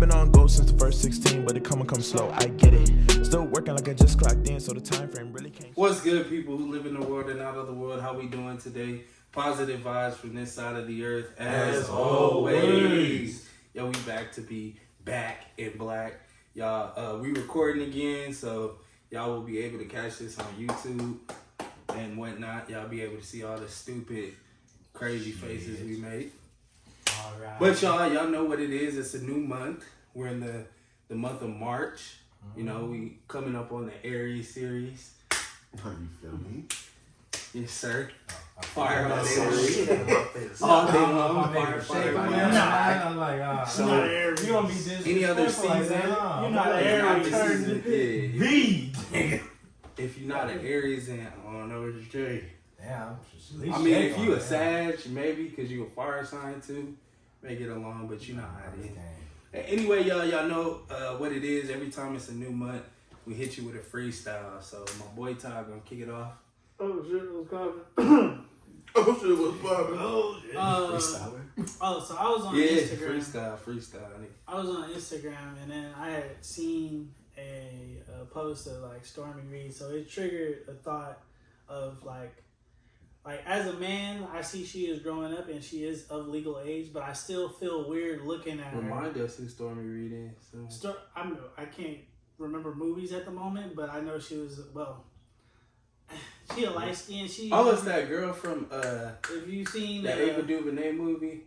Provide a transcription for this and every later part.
been on go since the first 16, but it come slow, I get it. Still working like I just clocked in, so the time frame really can't. What's good, people who live in the world and out of the world? How we doing today? Positive vibes from this side of the earth, as always. Yo, we back to be back in black. Y'all, we recording again, so y'all will be able to catch this on YouTube and whatnot. Y'all be able to see all the stupid, crazy faces we make. All right. But y'all know what it is. It's a new month. We're in the month of March. You know, we coming up on the Aries series. You feel me? Yes, sir. Fire on Aries. Aries. All day long. Fire. I'm like, So, you're not Aries. You gonna be this? Any other season? Like you're not Aries. Aries. Yeah. Read. If you're not an Aries, then I don't know what to tell you. Damn. I mean, if you a Sag, maybe, because you a fire sign too, may get along, but you know how it is. Anyway, y'all know what it is. Every time it's a new month, we hit you with a freestyle. So my boy Ty gonna kick it off. Oh shit, what's poppin'? Oh shit, what's poppin'? Oh shit. Oh, so I was on Yeah, Instagram. freestyle. I was on Instagram and then I had seen a post of like Stormy Reed, so it triggered a thought of like as a man, I see she is growing up and she is of legal age, but I still feel weird looking at her. Remind us who Stormy Reed is. So. I can't remember movies at the moment, but I know she was she a light skin. It's that girl from If you seen that Ava DuVernay movie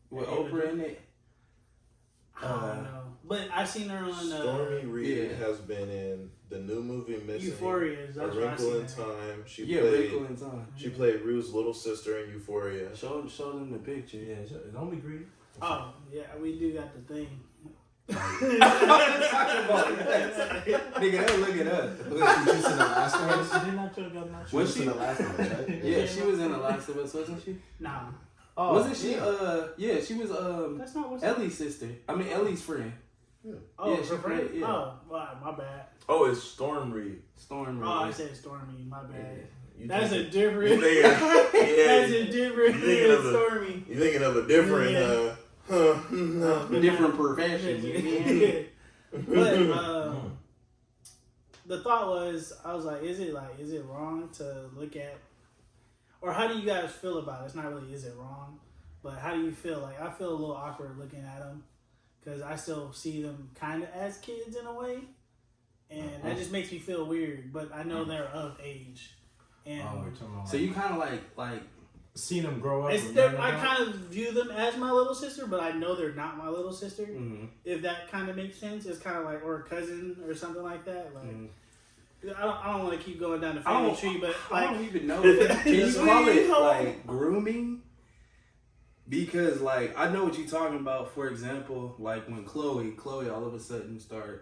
with Oprah in it. I don't know, but I seen her on Stormy Reed has been in the new movie Missing, Euphoria. A Wrinkle in Time. Wrinkle in Time. She played Rue's little sister in Euphoria. Show them the picture. Yeah, don't be greedy. Oh yeah, we do got the thing. Nigga, they'll look it up. She was in the last one. Didn't I tell you that? Was she in the last one, right? Yeah, she was in The Last of Us, wasn't she? Nah. Oh, wasn't she? Yeah. She was That's not what's Ellie's sister. I mean Ellie's friend. Yeah. Oh, Yeah, her she friend? played, yeah. Oh, wow, my bad. Oh, it's Storm Reed. Storm Oh, I Reed. said Stormy, my bad. You That's a thinking- different. you thinking- That's a different You thinking of Stormy. You thinking of a different, Different profession. Yeah. But the thought was, I was like, is it wrong to look at, or how do you guys feel about it? It's not really, is it wrong, but how do you feel? Like, I feel a little awkward looking at them because I still see them kind of as kids in a way, and that just makes me feel weird. But I know they're of age, and So you kind of like seen them grow up. I kind of view them as my little sister, but I know they're not my little sister. mm-hmm. If that kind of makes sense, it's kind of like, or a cousin or something like that. Like, I don't want to keep going down the family tree, but I like, don't even know. Can you call it like grooming? Because like I know what you're talking about. For example, like when Chloe all of a sudden started.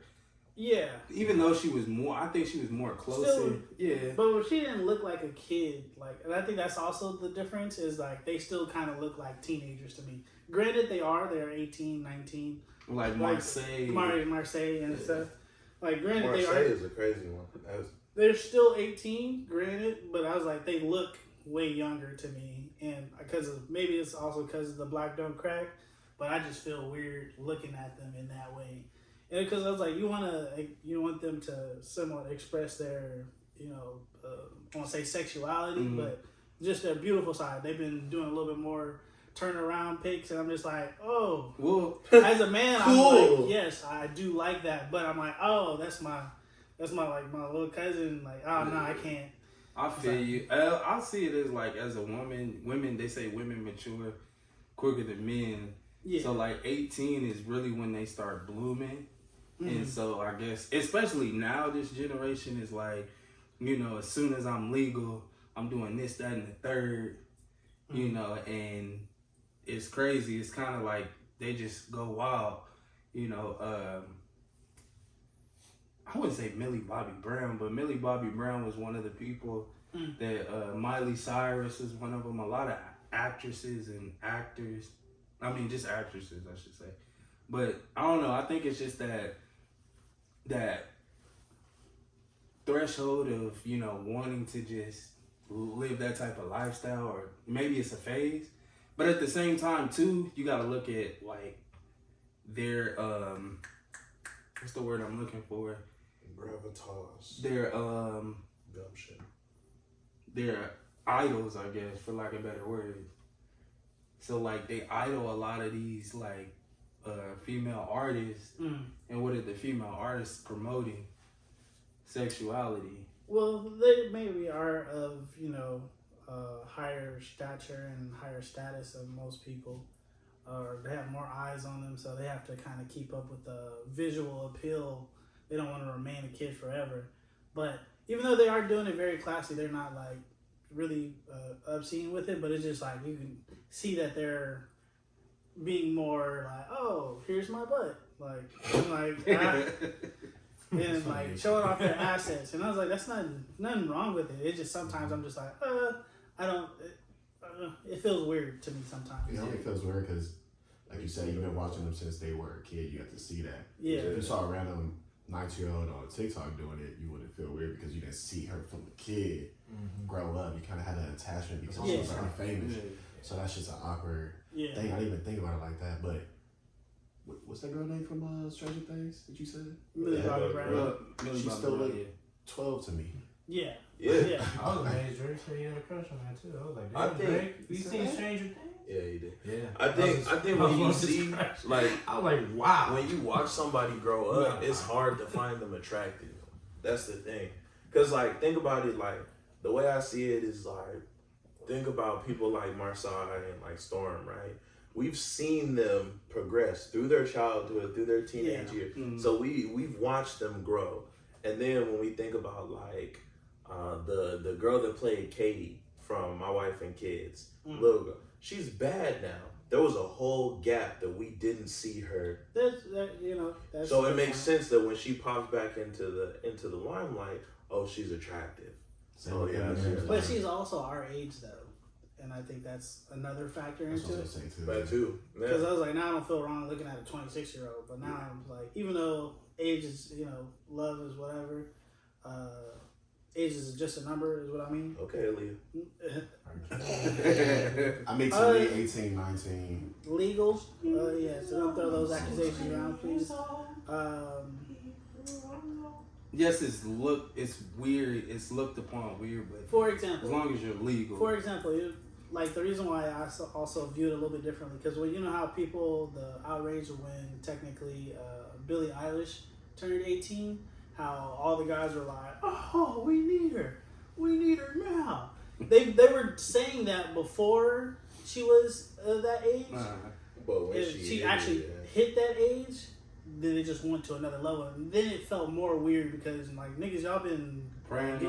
yeah. Even though she was more, I think she was more closer. Still, yeah. But she didn't look like a kid. Like, and I think that's also the difference is like they still kind of look like teenagers to me. Granted, they're 18, 19. Like Marseille. Marseille and stuff. Like, granted, Marseille they are. is a crazy one. They're still 18, granted, but I was like, they look way younger to me, and maybe it's also because of the black don't crack, but I just feel weird looking at them in that way. And because I was like, you want them to somewhat express their, I want to say sexuality, but just their beautiful side. They've been doing a little bit more turnaround pics, and I'm just like, oh, well, as a man, cool. I'm like, yes, I do like that, but I'm like, oh, that's my like my little cousin. Like, oh no, I can't. I feel you. I see it as like as a women they say women mature quicker than men. Yeah. So like 18 is really when they start blooming. And so I guess, especially now, this generation is like, as soon as I'm legal, I'm doing this, that, and the third, and it's crazy. It's kind of like they just go wild, I wouldn't say Millie Bobby Brown, but Millie Bobby Brown was one of the people that Miley Cyrus is one of them. A lot of actresses and actors, just actresses, I should say. But I don't know. I think it's just that threshold of, wanting to just live that type of lifestyle, or maybe it's a phase. But at the same time, too, you got to look at, like, their what's the word I'm looking for? Gravitas. Their Gumption. their idols, I guess, for lack of better words. So like they idol a lot of these like female artists, and what are the female artists promoting? Sexuality. Well, they maybe are of, higher stature and higher status than most people, or they have more eyes on them, so they have to kind of keep up with the visual appeal. They don't want to remain a kid forever. But even though they are doing it very classy, they're not like really obscene with it, but it's just like you can see that they're being more like, oh, here's my butt. And like showing off their assets. And I was like, that's nothing wrong with it. It's just sometimes I'm just like, I don't, it feels weird to me sometimes. You know, it feels weird because, like you said, you've been watching them since they were a kid. You have to see that. Yeah. So if you saw a random 9-year-old on TikTok doing it, you wouldn't feel weird because you didn't see her from the kid grow up. You kind of had an attachment because she was like famous. Yeah. So that's just an awkward thing. I didn't even think about it like that. But what's that girl name from Stranger Things that you said? Millie Bobby Brown. She's still like 12 to me. Yeah. I was amazed Drake said he had a crush on that too. I was like, damn, Drake, you seen Stranger Things? Yeah, he did. Yeah. I think when you see, like, I was like, wow. When you watch somebody grow up, it's hard to find them attractive. That's the thing. Because, like, think about it, like, the way I see it is, like, think about people like Marsai and, like, Storm, right? We've seen them progress through their childhood, through their teenage years. Mm-hmm. So we've watched them grow. And then when we think about, like, the girl that played Katie from My Wife and Kids, little girl, she's bad now. There was a whole gap that we didn't see her. That's so it makes sense that when she pops back into the limelight, oh, she's attractive. So but she's also our age though, and I think that's another factor into it. That too. Because I was like, now I don't feel wrong looking at a 26-year-old, but now I'm like, even though age is, love is whatever. Age is just a number, is what I mean. Okay, Aaliyah. I mean, to me, 18, 19. Legal. So don't throw those accusations around, please. Yes, it's weird. It's looked upon weird, but for example, as long as you're legal. For example, like the reason why I also viewed it a little bit differently, because when you know how the outrage when technically Billie Eilish turned 18. How all the guys were like, oh, we need her now. They were saying that before she was that age. But when she actually hit that age, then it just went to another level. And then it felt more weird because, like, niggas, y'all been praying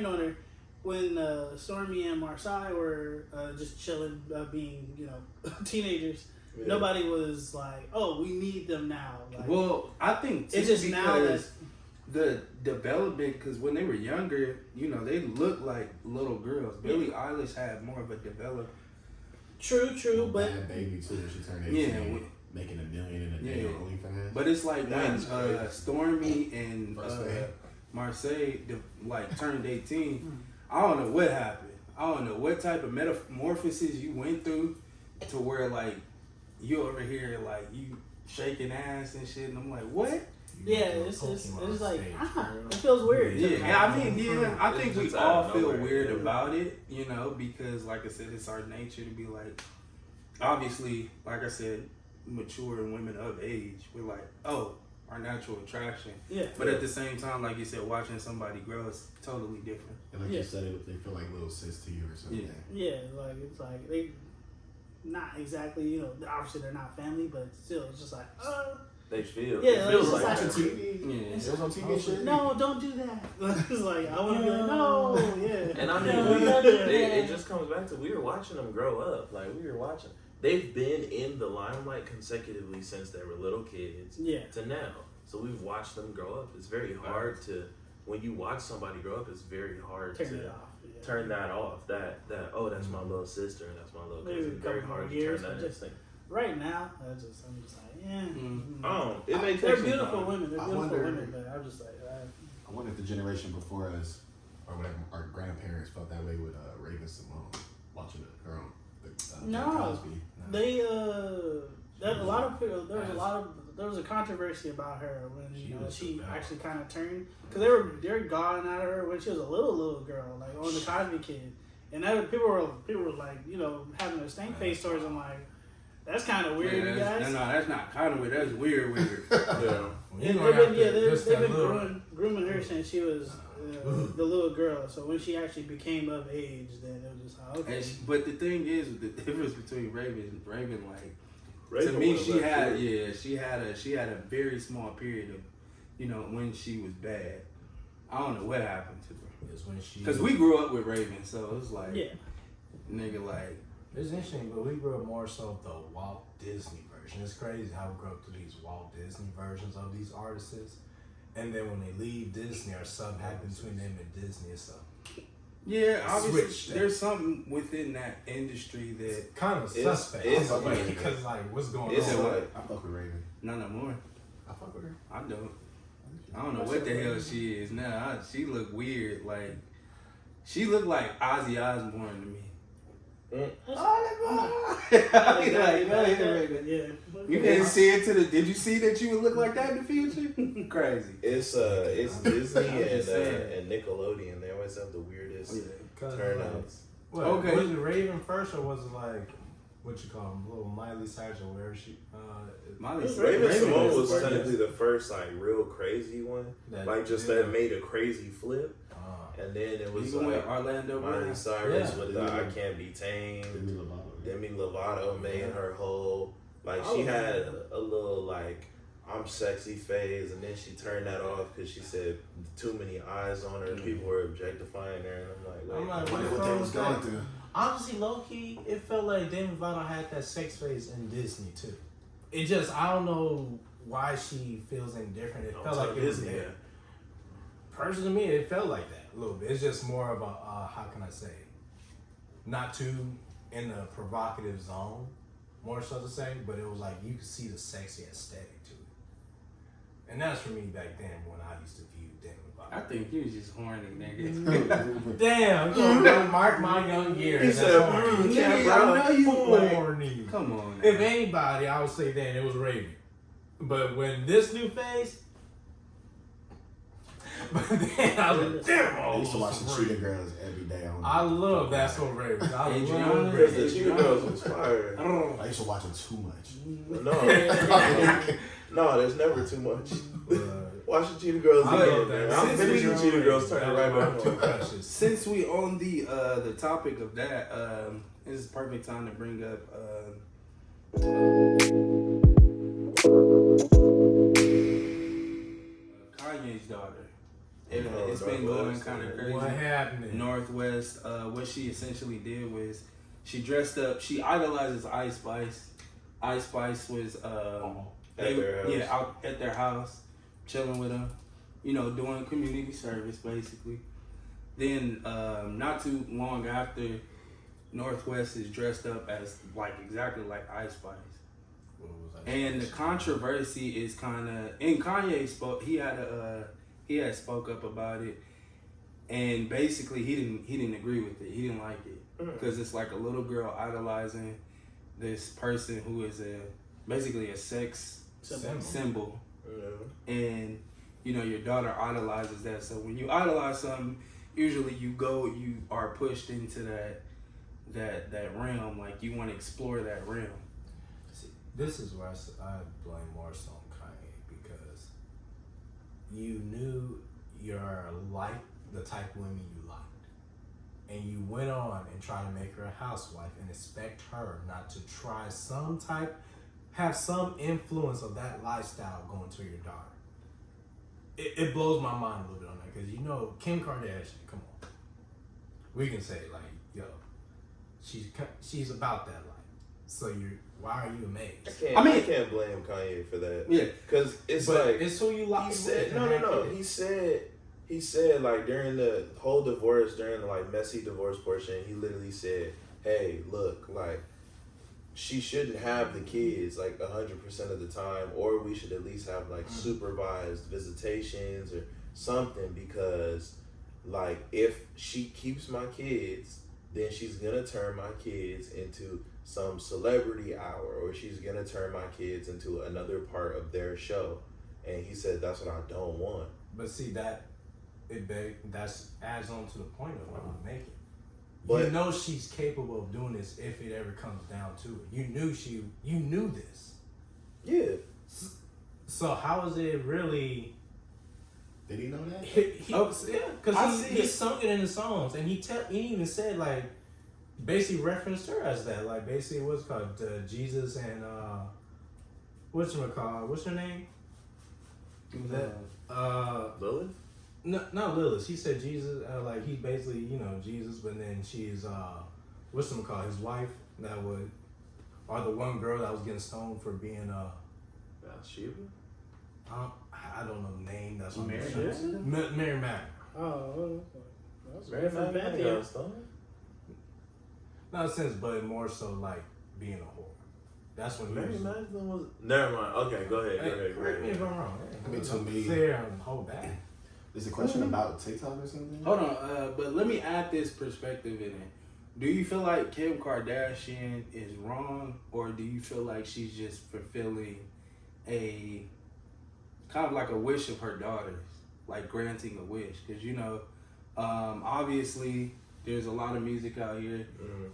on her. When Stormy and Marsai were just chilling, being, teenagers, nobody was like, oh, we need them now. Like, well, I think it's just now that the development, because when they were younger, they looked like little girls. Billie Eilish had more of a developed. True, but Bad Baby too. She turned 18, making $1 million in a day on OnlyFans. But it's like when Stormy and Marseille turned 18. I don't know what happened. I don't know what type of metamorphosis you went through to where like you over here like you shaking ass and shit, and I'm like, what? Yeah, it's like, it feels weird. I think we all feel weird about it, because like I said, it's our nature to be like, obviously, like I said, mature and women of age, we're like, oh, our natural attraction. Yeah. But at the same time, like you said, watching somebody grow is totally different. And like you said, they feel like little sis to you or something. Yeah, like it's like they, not exactly, obviously they're not family, but still, it's just like, they feel. Yeah, it feels like watching TV. Yeah. It was on TV shit. No, don't do that. It's like I want to be like, no, yeah. And I mean, it just comes back to we were watching them grow up. Like we were watching. They've been in the limelight consecutively since they were little kids. To now. So we've watched them grow up. It's very hard to when you watch somebody grow up. It's very hard to turn that off. That that's my little sister and that's my little cousin. It's very hard to turn that instinct. Right now, I'm just like, it may take they're some beautiful time. women. They're beautiful women, but I'm just like, I wonder if the generation before us, or whatever, our grandparents felt that way with Raven Simone watching her on no, Cosby. they There was a controversy about her when she actually kind of turned, because they were gawing at her when she was a little girl, like on the Cosby Kid, and people were like, having a stank face towards him, like, that's kind of weird, you guys. No, that's not kind of weird. That's weird. Yeah. They've been grooming her since she was the little girl. So when she actually became of age, then it was just okay. But the thing is, the difference between Raven, like, Raven to me, she had a very small period of, when she was bad. I don't know what happened to her. It's when she, because we grew up with Raven, so it was like, nigga, like. It's interesting, but we grew up more so the Walt Disney version. It's crazy how we grew up to these Walt Disney versions of these artists. And then when they leave Disney or something happens between them and Disney or something. Yeah, obviously there's something within that industry that kind of suspect. Because like, what's going on? I fuck with Raven. Not no more. I fuck with her. I don't know what the hell she is now. She look weird. Like, she looked like Ozzy Osbourne to me. You didn't see it did you see that you would look like that in the future? Crazy. It's Disney and Nickelodeon. They always have the weirdest turnouts. Okay. Was it Raven first, or was it like what you call them, little Miley Cyrus, or where she? Raven Simone was technically the first like real crazy one, that made a crazy flip. And then it was like Orlando Miley Cyrus with the I Can't Be Tamed. Demi Lovato made her whole, like, she had a little like I'm sexy phase, and then she turned that off because she said too many eyes on her. People were objectifying her, and I'm like, what they was going through. Honestly, low key, it felt like Demi Lovato had that sex phase in Disney too. It just, I don't know why she feels any different. It felt like it was there. Personally, to me, it felt like that a little bit. It's just more of a, how can I say, not too in the provocative zone, more so to say, but it was like you could see the sexy aesthetic to it. And that's for me back then when I used to view Demi Lovato. I think he was just horny, nigga. Damn, don't mark my young years. He said, I know you horny. Come on. If anybody, I would say then it was Raven. But when this new phase, but then I was like, damn, I used to watch the Cheetah Girls every day. I love That's So Raven. I love the Cheetah Girls was fire. I used to watch them too much. No, there's never too much. Watch the Cheetah Girls again, man. I'm finishing the Cheetah Girls, turn it right back on. Since we on the topic of that, this is perfect time to bring up Kanye's daughter. It's been going kind of crazy. What happened? Northwest. What she essentially did was she dressed up. She idolizes Ice Spice. Ice Spice was out at their house, chilling with them, doing community service basically. Then not too long after, Northwest is dressed up as exactly like Ice Spice. And the controversy is kind of, and Kanye spoke. He had spoke up about it, and basically he didn't agree with it. He didn't like it because it's like a little girl idolizing this person who is basically a sex symbol. And your daughter idolizes that. So when you idolize something, usually you are pushed into that realm. Like you want to explore that realm. This is where I blame more so on Kanye, because you knew you're like the type of women you liked, and you went on and tried to make her a housewife and expect her not to try have some influence of that lifestyle going to your daughter. It blows my mind a little bit on that, because Kim Kardashian, come on, we can say she's about that life. So why are you amazed? I can't blame Kanye for that. Yeah, because it's who you like. He said no. He said like during the whole divorce, during the messy divorce portion, he literally said, "Hey, look, she shouldn't have the kids 100% of the time, or we should at least have supervised visitations or something, because if she keeps my kids, then she's gonna turn my kids into some celebrity hour, or she's gonna turn my kids into another part of their show. And he said, that's what I don't want. But see that that's adds on to the point of what I'm making. But, you know she's capable of doing this if it ever comes down to it. You knew this. yeah. So how is it really? Did he know that? Because he sung it in the songs, and he even said like, basically referenced her as that, like basically what's it called Jesus and what's her name? Lilith? No, not Lilith. She said Jesus, like he's basically Jesus, but then she's his wife that would, or the one girl that was getting stoned for being Bathsheba? I don't know the name. That's what Mary Mary Magdalene. Oh, that's Mary Magdalene got stoned? Not a sense, but more so like being a whore. That's when Mary Magdalene was. Never mind. Okay, go ahead. Correct me if I'm wrong. To me, there, hold back. Is the question about TikTok or something? Hold on, but let me add this perspective in it. Do you feel like Kim Kardashian is wrong, or do you feel like she's just fulfilling a kind of like a wish of her daughters, like granting a wish? Because obviously there's a lot of music out here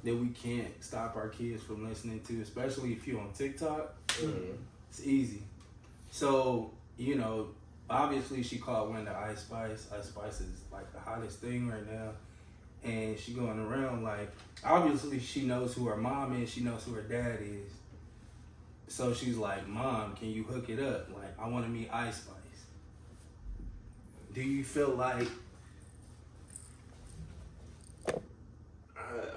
that we can't stop our kids from listening to, especially if you're on TikTok. It's easy. So obviously she caught wind of Ice Spice. Ice Spice is like the hottest thing right now. And she going around like, obviously she knows who her mom is. She knows who her dad is. So she's like, Mom, can you hook it up? Like, I want to meet Ice Spice. Do you feel like...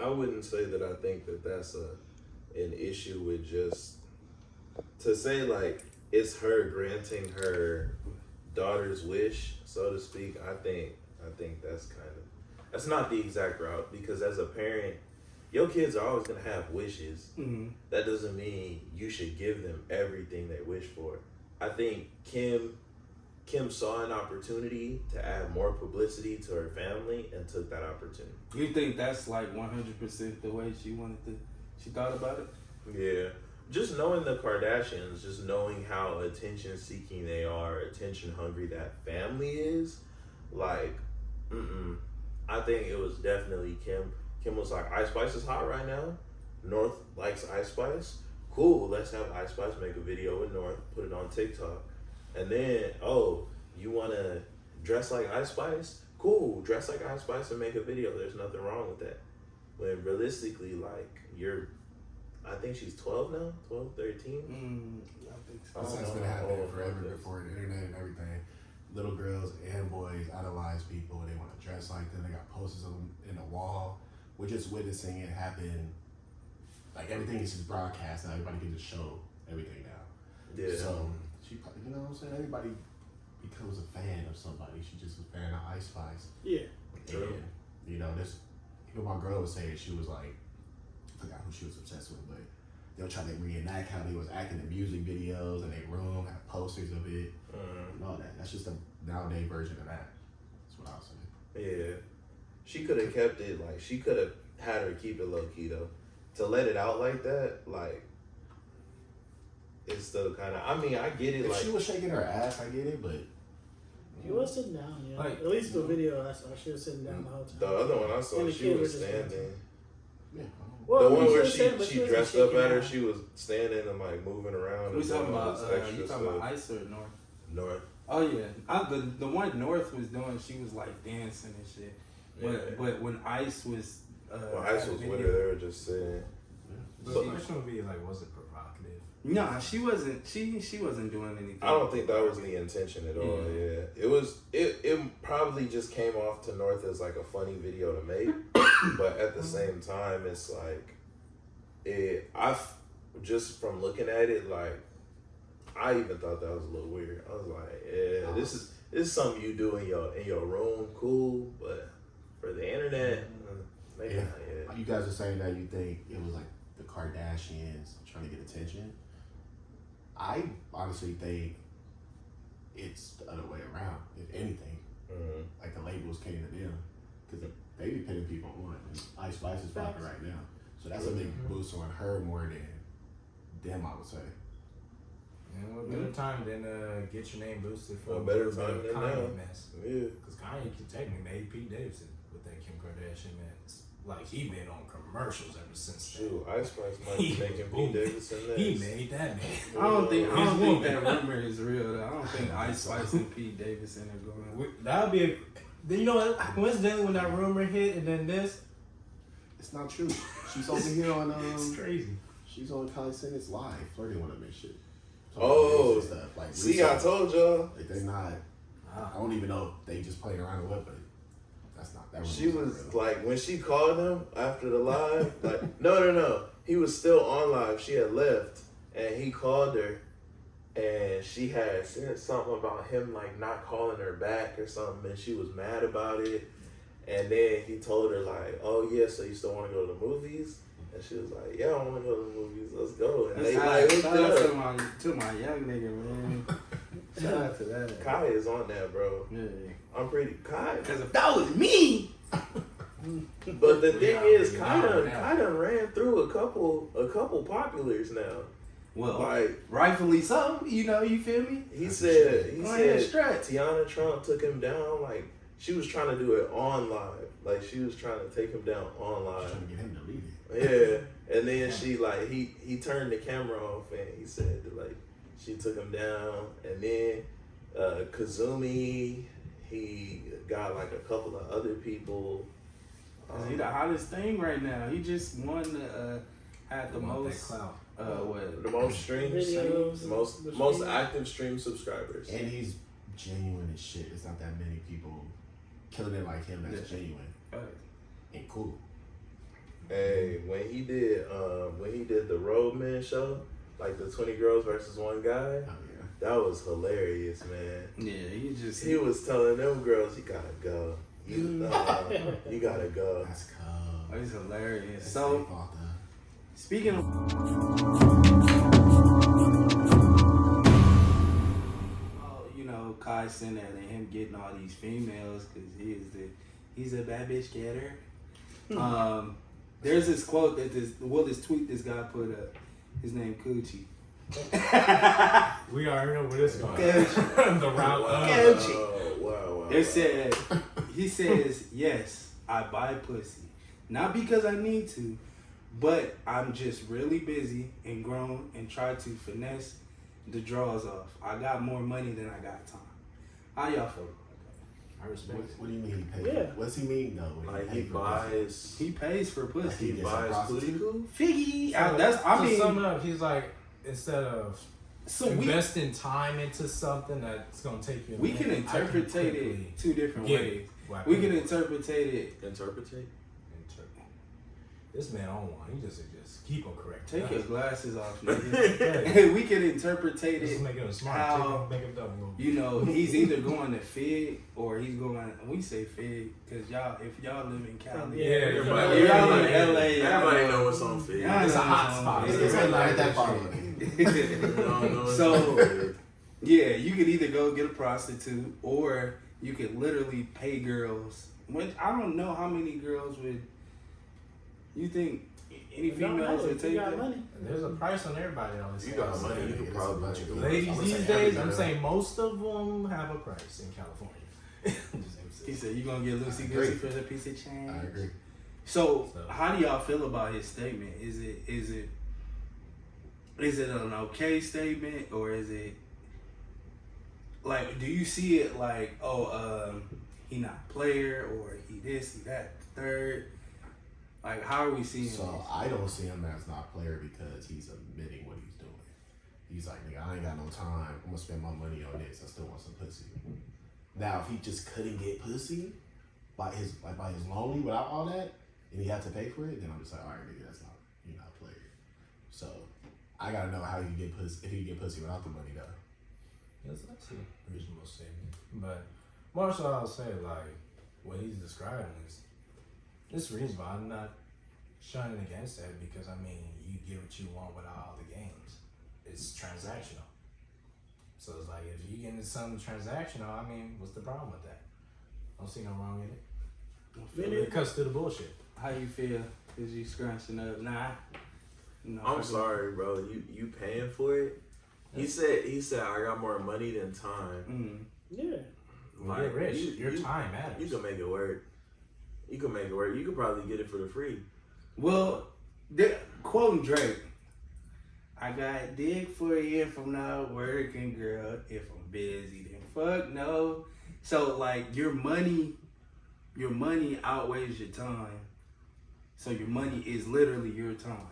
I wouldn't say that I think that that's an issue with just... To say like, it's her granting her daughter's wish, so to speak, I think that's not the exact route, because as a parent, your kids are always gonna have wishes. That doesn't mean you should give them everything they wish for. I think Kim saw an opportunity to add more publicity to her family and took that opportunity. You think that's like 100% the way she thought about it? Yeah. Just knowing the Kardashians, just knowing how attention seeking they are, attention hungry that family is, like, I think it was definitely Kim. Kim was like, Ice Spice is hot right now. North likes Ice Spice. Cool, let's have Ice Spice make a video with North, put it on TikTok. And then, you want to dress like Ice Spice? Cool, dress like Ice Spice and make a video. There's nothing wrong with that. When realistically, like, I think she's 12 now, 12, 13. I think so. That's been happening forever before the internet and everything. Little girls and boys idolize people. They want to dress like them. They got posters of them in the wall. We're just witnessing it happen. Like, everything is just broadcast now. Everybody can just show everything now. Yeah. So, she probably, you know what I'm saying? Everybody becomes a fan of somebody. She just was a fan of Ice Spice. Yeah. And, even my girl was saying, she was like, I forgot who she was obsessed with, but they'll try to reenact how they was acting in music videos and they room, have posters of it, and all that. That's just a nowadays version of that. That's what I was saying. Yeah. She could have kept it, like, she could have had her keep it low key though. To let it out like that, like, it's still kind of, I get it. If like, she was shaking her ass, I get it, but She was sitting down, yeah. Like, at least the video I saw, she was sitting down the whole time. the other one I saw, And the she kid was was just standing. yeah. Well, The one where was sitting, but she wasn't dressed up shaking at her, out. she was standing and like moving around. We and talking doing all about this extra you talking stuff. about Ice or North? North. Oh yeah, the one North was doing, she was like dancing and shit. But when Ice was, Well, Ice was with her. They were just sitting. The question would be like, was it provocative? Nah, she wasn't. She wasn't doing anything. I don't think that was the intention at all. Yeah, it was. It probably just came off to North as like a funny video to make, but at the same time, it's like just from looking at it, like I even thought that was a little weird. I was like, yeah, this is something you do in your room, cool, but for the internet, maybe not. Yeah. You guys are saying that you think it was like the Kardashians trying to get attention. I honestly think it's the other way around. If anything, like the labels came to them because they be pitting people on, and Ice Spice is popping right now. So that's a big boost on her more than them, I would say. And what better time than get your name boosted for a better time than Kanye now. mess? Yeah. Because Kanye technically made Pete Davidson with that Kim Kardashian mess. Like, he been on commercials ever since then. Shoot, Ice Spice might be making Pete Davidson next. He made that man. I don't think that rumor is real. Though. I don't think Ice Spice and Pete Davidson are going. That would be then you know what? Coincidentally, when that rumor hit and then this, It's not true. She's over here on it's crazy. she's on Kylie Sennett's live, flirting with him and shit. Oh, and stuff. Like, see, I told y'all. Like, they're not. I don't even know if they just playing around or what, but that's not that. She was like, when she called him after the live, like, no. He was still on live. She had left, and he called her, and she had said something about him, like, not calling her back or something, and she was mad about it. And then he told her, like, oh, yeah, so you still want to go to the movies? And she was like, yeah, I want to go to the movies. Let's go. And That's they like, shout out to my young nigga, man. Shout out to that. Kai is on that, bro. Yeah. I'm pretty Kai. Because if that was me, But the thing is, Kai yeah. done ran through a couple populars now. well, Like, rightfully so. You know, you feel me? he said Go ahead, stretch. Tiana Trump took him down. Like, she was trying to do it on live. Like, she was trying to take him down on live. trying to get him to leave it. Yeah, and then she like he turned the camera off and he said that, like, she took him down, and then Kazumi, he got like a couple of other people. He the hottest thing right now. He just won the had the Want that most clout. what The most streams, Videos, the most active stream subscribers. And he's genuine as shit. It's not that many people killing it like him that's genuine and cool. Hey, when he did the Roadman show, like the 20 girls versus one guy, Oh yeah. that was hilarious, man. Yeah, He was telling them girls, you gotta go. You gotta go. That's cool. He's hilarious. That's So safe author. speaking of, you know, Kai Cenat and him getting all these females because he's a bad bitch getter. There's this quote that this tweet this guy put up. His name Coochie. We already know where this going. Coochie. The route of Coochie. Wow. It said, he says, yes, I buy pussy. Not because I need to, but I'm just really busy and grown and try to finesse the draws off. I got more money than I got time. How y'all feel? I respect it. What do you mean he pays? Yeah. What's he mean though? when Like, pay he for buys. He pays for pussy. He He gets a buys prostitute? booty. Figgy. To sum it up, he's like, instead of So we investing time into something that's gonna take you. a can minute, I interpret quickly it two different get ways. what We I can mean. interpret it. Interpretate. This man on one. He just keep him correct. Take your glasses off, nigga. We can interpret Just it. making him smart. How- Make him dumb. You know, he's either going to Fig or he's going. We say Fig because if y'all live in Cali, Yeah, Everybody, If y'all everybody, in LA, everybody y'all know what's on Fig. Y'all It's a know hot what's spot. on It's Fig. like that far. So, yeah, you could either go get a prostitute or you could literally pay girls. Which I don't know how many girls would. You think any females would take you got that? money. There's a price on everybody on this. You got money, you can probably It's a do bunch Ladies I would these say days, every I'm girl. saying most of them have a price in California. He said, "You gonna get loosey I goosey agree. for the piece of change." I agree. So, how do y'all feel about his statement? Is it an okay statement, or is it like, do you see it like, he not a player, or he this, he that, third? Like, how are we seeing So this? I don't see him as not a player because he's admitting what he's doing. He's like, nigga, I ain't got no time. I'm gonna spend my money on this. I still want some pussy. Now, if he just couldn't get pussy by his lonely without all that, and he had to pay for it, then I'm just like, all right, nigga, that's not, you're not a player. So I gotta know how you can get pussy, if you can get pussy without the money though. Yes, that's a reasonable statement. But more so, I'll say like what he's describing is it's reasonable. I'm not shunning against that because I mean you get what you want without all the games. It's transactional. So it's like if you get into something transactional, I mean, what's the problem with that? I don't see no wrong in it. It cuts through the bullshit. How you feel? Is you scrunching up? Nah. No, I'm sorry, bro. You paying for it? He said I got more money than time. Yeah. Like, you're rich. Your time matters. You can make it work. You can make it work. You could probably get it for the free. Well, quoting Drake, I got dick for a year from now working, girl. If I'm busy, then fuck no. So like your money outweighs your time. So your money is literally your time.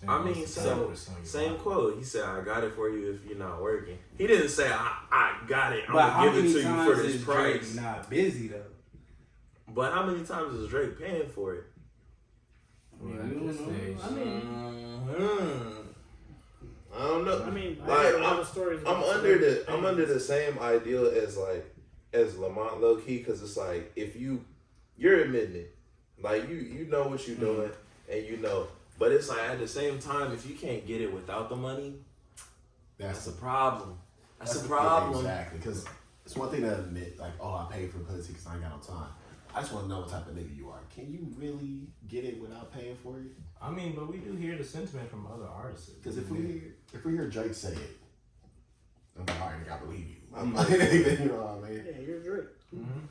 I mean, so same quote. He said, "I got it for you if you're not working." He didn't say, "I got it. I'm gonna give it to you for this price." Drake not busy though. But how many times is Drake paying for it? I don't know. I mean, like, I heard a lot of stories. I'm under the same ideal as Lamont low key, because it's like if you're admitting it, like you know what you're doing and you know, but it's like at the same time, if you can't get it without the money, that's a problem. That's a problem. Exactly, because it's one thing to admit, like, oh, I paid for pussy because I ain't got no time. I just want to know what type of nigga you are. Can you really get it without paying for it? I mean, but we do hear the sentiment from other artists. Because if we hear Drake say it, I'm like, all right, nigga, I believe you. You know what I mean? Yeah, you're Drake. Mm-hmm.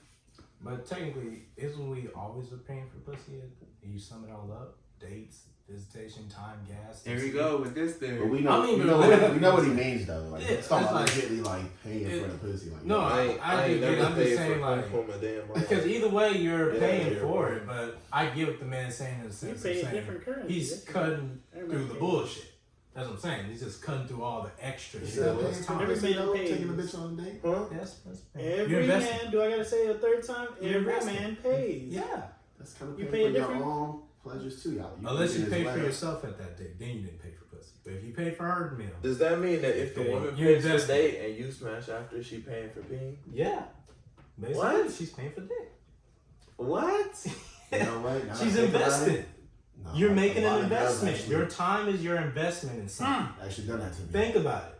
But technically, isn't we always paying for pussy? And you sum it all up, dates, visitation, time, gas. There we go with this thing. But we know, we know what he means though. Like, it's talking about legitimately like paying for the pussy. Like, no, I get it. I'm just saying like because either way you're paying for it. But I get what the man saying in the sense of saying he's cutting through the bullshit. That's what I'm saying. He's just cutting through all the extra shit. Every man pays. Taking a bitch on a date. Huh? Yes, every man. Do I gotta say it a third time? Every man pays. Yeah, that's kind of you pay for different. Your own pleasures too, y'all. Unless you pay for yourself at that date, then you didn't pay for pussy. But if you pay for her meal, does that mean that if the woman pays for the date and you smash after, she paying for peeing? Yeah. Basically, what? She's paying for dick. What? You know what? She's invested. No, you're making an investment. Your time is your investment in something. Actually done that to me. Think about it.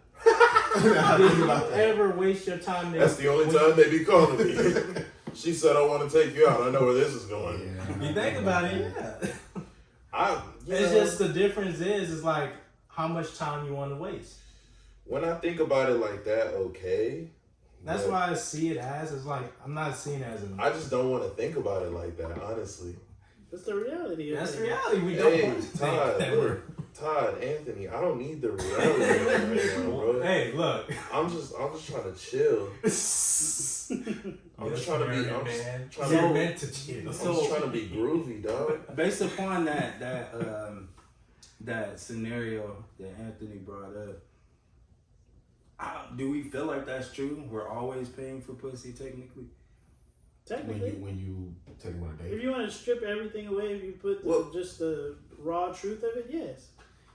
Did you ever waste your time? That's the only time they be calling me. She said, "I want to take you out. I know where this is going." Yeah. You think about it, yeah. It's just the difference is like how much time you want to waste. When I think about it like that, okay. That's why I see it as it's like I'm not seeing it as a. I just don't want to think about it like that, honestly. That's the reality. That's the reality. We don't want to Todd, think that Todd, Anthony, I don't need the reality right now, bro. Hey, look. I'm just trying to chill. I'm just trying to be. You're meant to chill. I'm just trying to be groovy, dog. Based upon that scenario that Anthony brought up, do we feel like that's true? We're always paying for pussy, technically. When you take one a date. If you want to strip everything away, if you put just the raw truth of it, yes.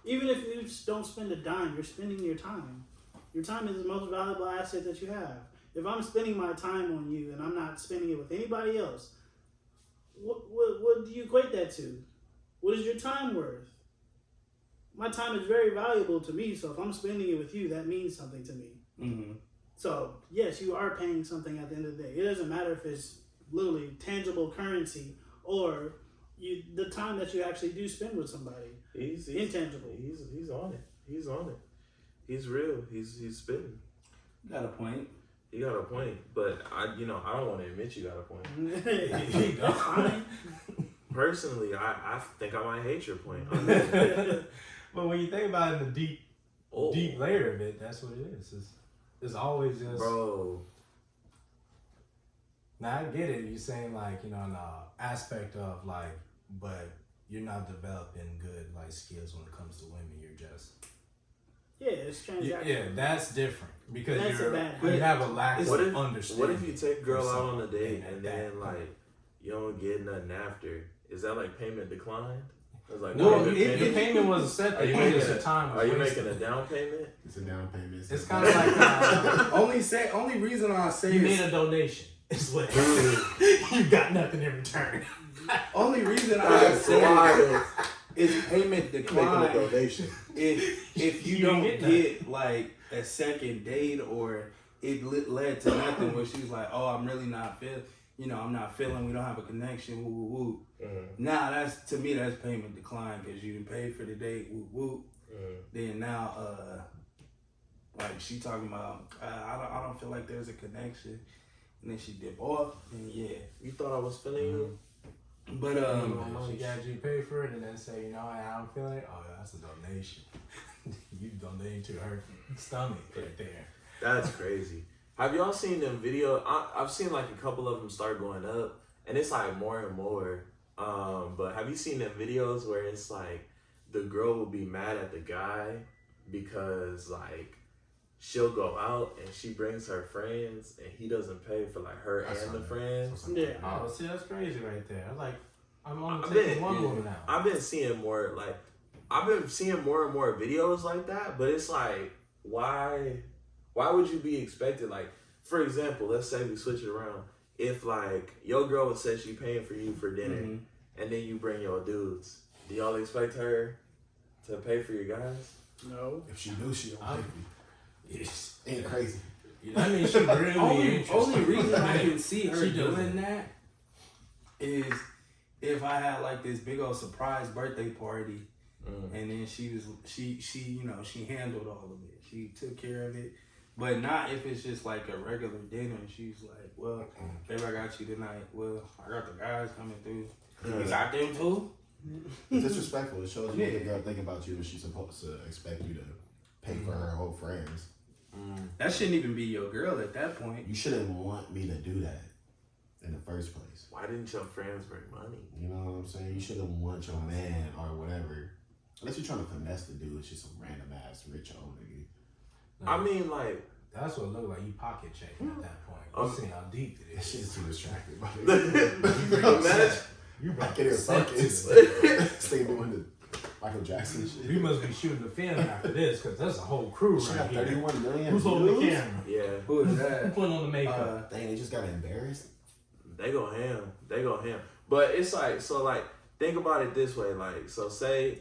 Even if you don't spend a dime, you're spending your time. Your time is the most valuable asset that you have. If I'm spending my time on you and I'm not spending it with anybody else, what do you equate that to? What is your time worth? My time is very valuable to me, so if I'm spending it with you, that means something to me. Mm-hmm. So, yes, you are paying something at the end of the day. It doesn't matter if it's literally tangible currency or the time that you actually do spend with somebody. He's intangible. He's on it. He's on it. He's real. He's spitting. Got a point. You got a point, but I don't want to admit you got a point. That's fine. Personally, I think I might hate your point. But when you think about it, the deep layer of it, that's what it is. It's always just. Bro. Now I get it. You're saying like, an aspect of like, but you're not developing good like skills when it comes to women. You're just. Yeah, it's transactional. Yeah, that's different because that's you have a lack of understanding. What if you take a girl out on a date and then like you don't get nothing after? Is that like payment declined? Like, well, if the payment was accepted, are you making a down payment? It's a down payment. It's kind of like only reason I say you made a donation. It's what you got nothing in return. Only reason I say is payment decline. Making a donation. If you don't get like a second date or it led to nothing where she's like, oh, I'm really not feeling. I'm not feeling, we don't have a connection, woo, woo, woo. Now, to me, that's payment decline because you didn't pay for the date, woo, woo. Then now, like she talking about, I don't feel like there's a connection. And then she dip off, and yeah. You thought I was feeling you? But, she got you pay for it and then say, I don't feel it. Oh, that's a donation. You donate to her stomach right there. That's crazy. Have y'all seen them video? I've seen like a couple of them start going up, and it's like more and more. But have you seen them videos where it's like the girl will be mad at the guy because like she'll go out and she brings her friends and he doesn't pay for like her and the friends? Yeah. Oh, see, that's crazy right there. I'm only taking one woman out. I've been seeing more and more videos like that, but it's like, why would you be expected? Like, for example, let's say we switch it around. If like your girl would say she paying for you for dinner, and then you bring your dudes, do y'all expect her to pay for your guys? No. If she knew, she don't pay for you. Yes. Ain't crazy. I mean, she really interested. Only reason I can see her doing that is if I had like this big old surprise birthday party, and then she handled all of it. She took care of it, but not if it's just like a regular dinner. And she's like, "Well, baby, I got you tonight. Well, I got the guys coming through. You got them too." It's disrespectful. It shows you what the girl think about you, and she's supposed to expect you to pay for her whole friends. That shouldn't even be your girl at that point. You shouldn't want me to do that in the first place. Why didn't your friends bring money? You know what I'm saying? You shouldn't want your man or whatever. Unless you're trying to finesse the dude, it's just some random ass rich old nigga. I mean, like, that's what it looked like. You pocket checking at that point. You see how deep it That is. shit's too distracting. imagine. You back in your pockets. Stay doing the Michael Jackson shit. We must be shooting the film after this because that's a whole crew She right got here. 31 million Who's holding the views? camera? Yeah, Who is Who that? putting on the makeup? Dang, they just got embarrassed. they go ham. But it's like, so like, think about it this way. Like, so say,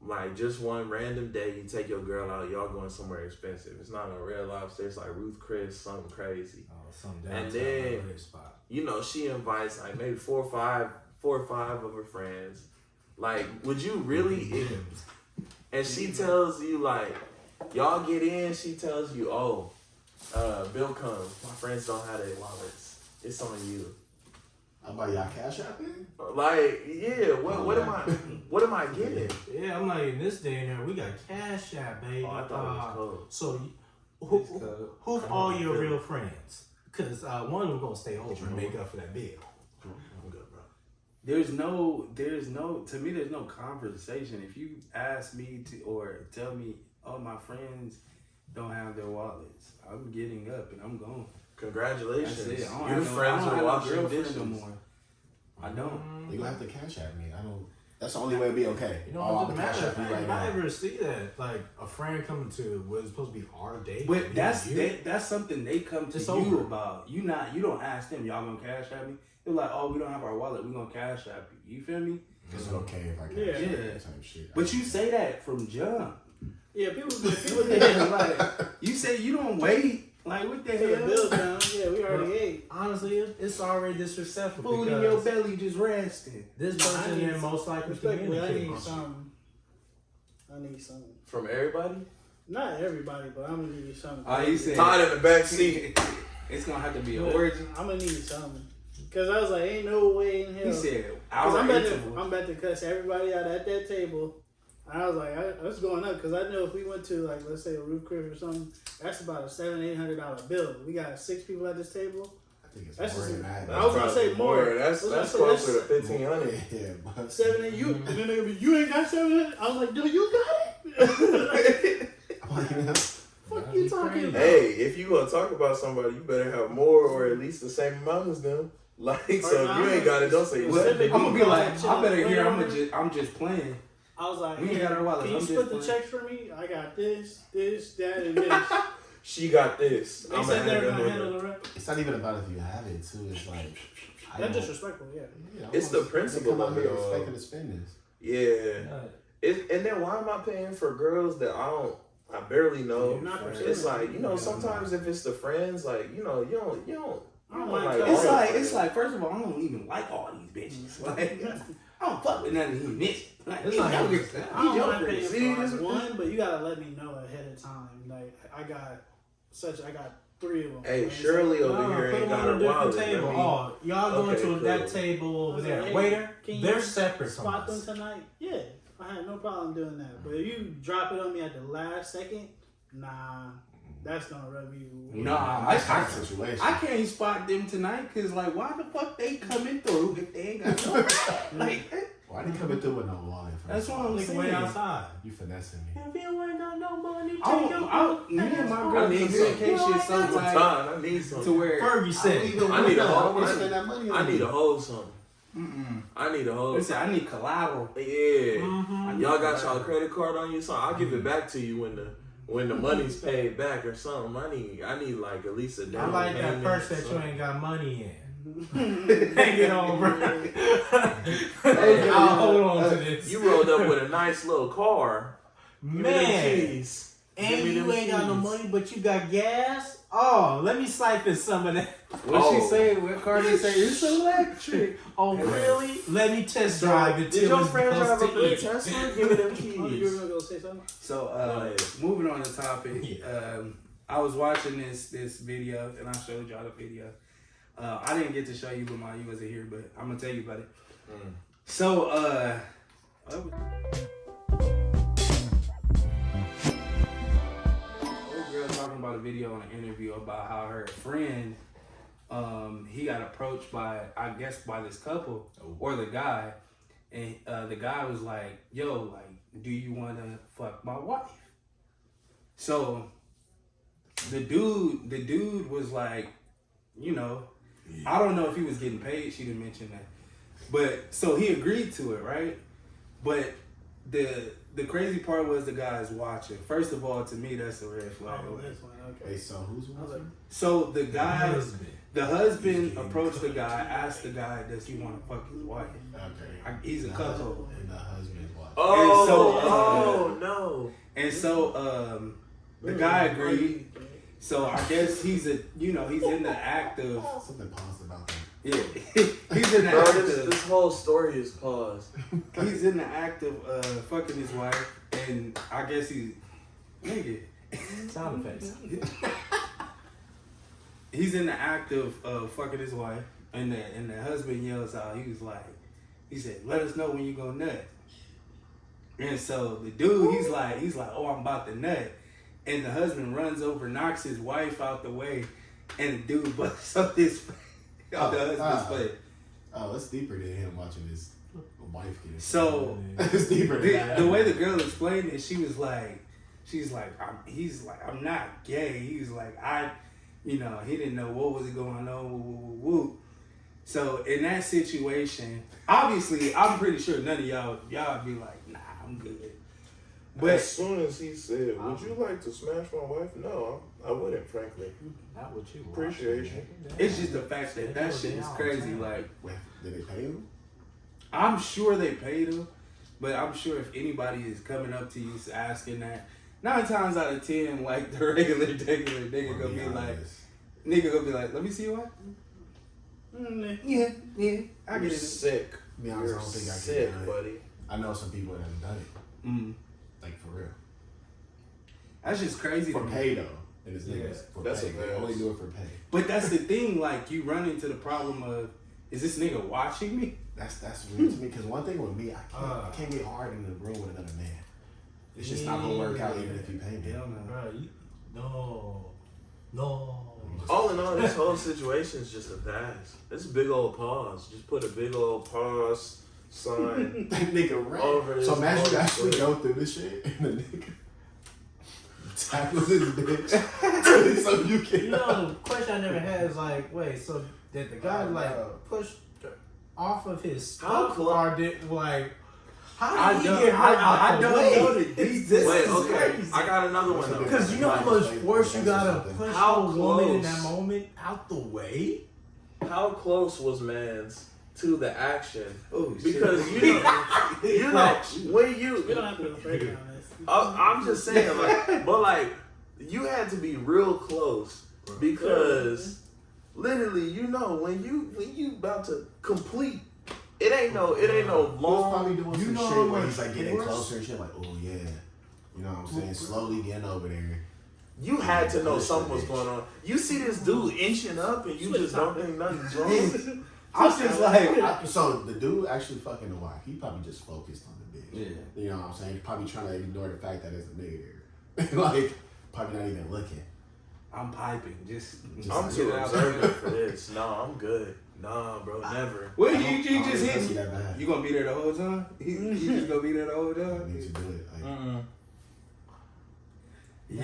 like, just one random day you take your girl out, y'all going somewhere expensive. It's not a Red Lobster. It's like Ruth Chris, something crazy. Some And downtown then, LA spot. she invites like maybe four or five of her friends. Like, would you really? And she tells you like, y'all get in. She tells you, bill comes. My friends don't have their wallets. It's on you. How about y'all cash out there? Like, yeah. What am I getting? Yeah, I'm like, in this day and age, we got Cash App, baby. Oh, I thought it was cold. So, who's all your real friends? Because one of them going to stay over and make up for that bill. I'm good, bro. There's no conversation. If you ask me to or tell me, oh, my friends don't have their wallets, I'm getting up and I'm going. Congratulations. That's it. Your friends are washing girlfriend dishes. no more. I don't. You gonna have to cash at me. I don't. That's the only way to be okay. You know, I'm it gonna cash doesn't at you matter. right I now. never see that. Like, a friend coming to what is supposed to be our date. But that's something they come to It's you over. about. You don't ask them, y'all gonna cash at me? They're like, oh, we don't have our wallet, we gonna cash at you. You feel me? Is it okay if I cash Yeah. at you? Yeah. Type shit. But you say that from jump. Yeah, people Like, you say you don't wait. Like, what the put the hell? bill down. Yeah, we already ate. Honestly, it's already disrespectful. Food in your belly just resting. This person I need is most likely Respectfully, I communicating. need something. I need something. From everybody? Not everybody, but I'm gonna need something. Oh, you said Todd in the back seat. it's gonna have to be an But origin. I'm gonna need something. Cause I was like, ain't no way in hell. He said, Cause our I'm interval. about to cuss everybody out at that table. And I was like, I was going up because I know if we went to like let's say a roof crib or something, that's about a $700-800 bill. We got 6 people at this table. I think it's That's more just- than that. I was gonna say more. That's I was gonna say closer to that's- 1,500. Yeah, but 7 and you. And then they gonna be, you ain't got 700. I was like, do you got it? I'm like, you know, Fuck you talking about? Hey, if you gonna talk about somebody, you better have more or at least the same amount as them. Like, so if you ain't got it, don't say you Well, said I'm gonna be like, Chill, I better hear. whatever. I'm just playing. I was like, We ain't got our wallets. can you I'm split just the playing. checks for me? I got this, that, and this. She got this. They I'm said they were gonna gonna handle handle it. the rest. it's not even about if you have it too. It's like That's disrespectful, yeah. It's the principle Come out of here it all. expecting to spend this. Yeah. And then why am I paying for girls that I barely know? Not for It's sure. like, sometimes if it's the friends, like, you I don't mind Like, cutting. It's like first of all, I don't even like all these bitches. Like I don't fuck with none of these bitches. Like It's these like- jokers. I don't These mind jokers. paying for like one, but you gotta let me know ahead of time. Like I got 3 of them. Hey, Like, Shirley over No, here put ain't them got on her a wallet. different table. Let me- Oh, y'all going Okay, to cool. that table I over was there. like, hey, Waiter, can you they're separate from spot them us. tonight? Yeah, I had no problem doing that. But if you drop it on me at the last second, nah, that's gonna rub you. Nah, That's hot situation. I can't spot them tonight because like why the fuck they coming through if they ain't got no like Why they coming through with no wallet? That's what I'm Nigga, saying. wait outside. You finessing me. If you ain't got no money, me and my girl I need communication some so tight time. I need some. to where Fergie said. I need a I whole. want to spend that money on I need you. a whole something. I need a whole. listen, I need collateral. Yeah. Y'all got y'all credit card on you, so I'll give it back to you when the money's paid back or something. I need like at least a I down like that payment purse or that you something. ain't got money in. Hang it on, bro. Hey, I'll hold on to this. You rolled up with a nice little car. Give me them Man, keys. Give and me you them ain't got no keys. money, but you got gas? Oh, let me siphon some of that. What Oh. she say? What Cardi say? It's electric. Oh, really? Let me test drive it Did till your it's friend drive close up to in a you. Tesla? Give me them Oh, you were keys. gonna go say something? So moving on the topic, I was watching this video and I showed y'all the video. I didn't get to show you, but you wasn't here, but I'm gonna tell you about it. So old girl talking about a video on an interview about how her friend he got approached by this couple or the guy, and the guy was like, yo, like, do you want to fuck my wife? So the dude was like, you know, I don't know if he was getting paid. She didn't mention that. But so he agreed to it, right? But the crazy part was the guy's watching. First of all, to me, that's a red flag. Oh, this one, okay. Wait, so who's watching? So the guy, husband. the husband approached the guy, asked the guy, does he want to fuck his wife? Okay. He's a couple. And the husband's watching. Oh no. And so the guy agreed. So I guess he's in the act of, Something paused about that. yeah, he's in the Bro, act this of, whole story is paused. he's in the act of fucking his wife, and I guess he's, nigga, Sound effects. he's in the act of fucking his wife, and the husband yells out, he said, let us know when you go nut. And so the dude, he's like, oh, I'm about to nut. And the husband runs over, knocks his wife out the way, and the dude busts up his the husband's face. Oh, it's deeper than him watching his wife get it. So It's deeper than that. the way the girl explained it, she's like, I'm not gay. He was like, he didn't know what was going on. Woo, woo, woo. So in that situation, obviously, I'm pretty sure none of y'all be like, nah, I'm good. But As soon as he said, would you like to smash my wife? No, I wouldn't, frankly. Not what you Appreciation. it's just the fact that shit is crazy. Like, Wait, did they pay him? I'm sure they paid him, but I'm sure if anybody is coming up to you asking that, 9 times out of 10, like the regular nigga gonna be like, let me see your wife. Yeah, I You're get it. sick. Be honest, You're I don't think I can sick, do it. buddy. I know some people that have done it. Mm. Like, for real. That's just crazy For to me. pay, though. And it's niggas. For That's pay. a They pass. only do it for pay. But that's the thing, like you run into the problem of, is this nigga watching me? That's weird to me, because one thing with me, I can't get hard in the room with another man. It's just not gonna work out even if you pay me. Hell no. Bro, no. All in all, this whole situation is just a pass. It's a big old pause. Just put a big old pause sign That nigga ran. over this. So imagine you actually motherfucker. go through this shit and the nigga tackles his bitch so you can. You know, the question I never had is like, wait, so did the guy push off of his How stuff, close? or did like? How I did he don't- get hurt out I the don't way? know the details. Wait, is okay. crazy. I got another one though. Because you know how much force you gotta push How a woman in close? that moment out the way. How close was man's to the action? Oh, Because shit. you know when We you, don't have to break down this. I'm just saying, like, but like, you had to be real close because literally, you know, when you about to complete, it ain't no He was long. probably doing You some know shit how where much he's like getting force- closer and shit, like, oh yeah. You know what I'm saying? Slowly getting over there. You had to know Push something that was bitch. going on. You see this dude inching up, and you just don't think nothing's wrong. I'm just like, So the dude actually fucking the wife. He probably just focused on the bitch. Yeah. You know what I'm saying? He's probably trying to ignore the fact that it's a nigga there. Like, probably not even looking. I'm piping. Just I'm get too out observant there. for this. No, I'm good. Nah, bro, never. Well, I you don't just think hit it's me. that bad. You gonna be there the whole time? You just gonna be there the whole I time? need to do it. Like, Yeah,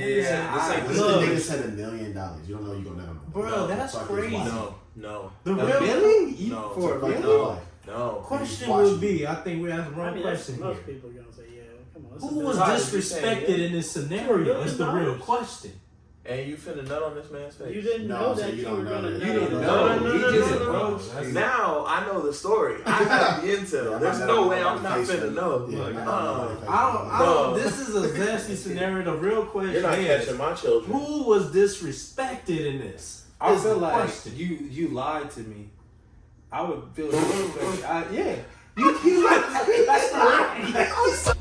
it's like what if look. the nigga said $1 million? You don't know you gonna never. Bro, that's Fuck his crazy. wife. No. the a real million? You- No, for a Fuck his million? wife. No. question Watching would be, I think we asked the I wrong mean, that's, question most here. people are gonna say, yeah. Come on. Who was Right, you saying, disrespected yeah. in this scenario? Is the real $1 question. And you finna nut on this man's face. You didn't No, know so that you you don't were know gonna. that. know. You didn't No, know. no, He no, just no, no, no. approached you. Now I know the story. I have the intel. Yeah, There's my no dad- way my I'm not face finna was- know. Yeah, Like, my dad- I No. don't. This is a nasty scenario. The real question You're not is, catching my children. who was disrespected in this? I Is feel the like question. you lied to me. I would feel disrespected. Yeah. You lied to me. That's right.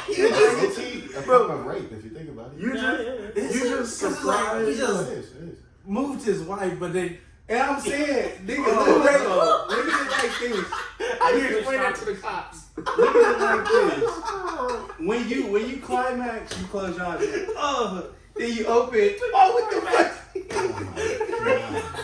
You just a form of rape if you think about it. You Yeah, just yeah. you just surprised. He just It is. moved his wife, but then And I'm saying, nigga, Oh, look at it like this. I didn't explain that to the cops. Look at it like this. When you climax, you close your eyes. Then you open. Oh, what the fuck?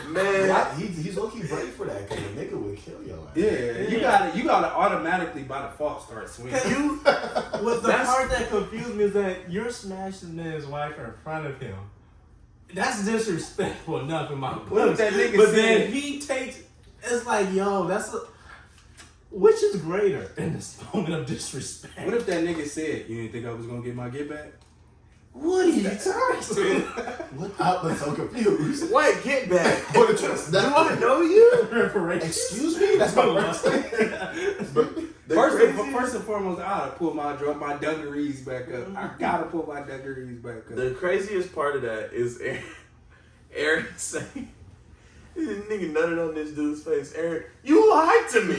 Man, Yeah, he's low-key brave for that because a nigga would kill your ass. Yeah, you gotta automatically by default start swinging. You, what the That's- part that confused me is that you're smashing his wife in front of him. That's disrespectful enough in my book. What if that nigga But said- then he takes, it's like, yo, that's a, which is greater in this moment of disrespect? What if that nigga said, you didn't think I was gonna get my get back? What are you talking What? I'm so confused. wait, get back. I want to trust Do I that. know you? Reparations. Excuse me? That's my first thing. The First craziest- and foremost, I gotta pull my dungarees back up. I gotta pull my dungarees back up. The craziest part of that is Aaron saying, "This nigga nutted on this dude's face." Aaron, you lied to me.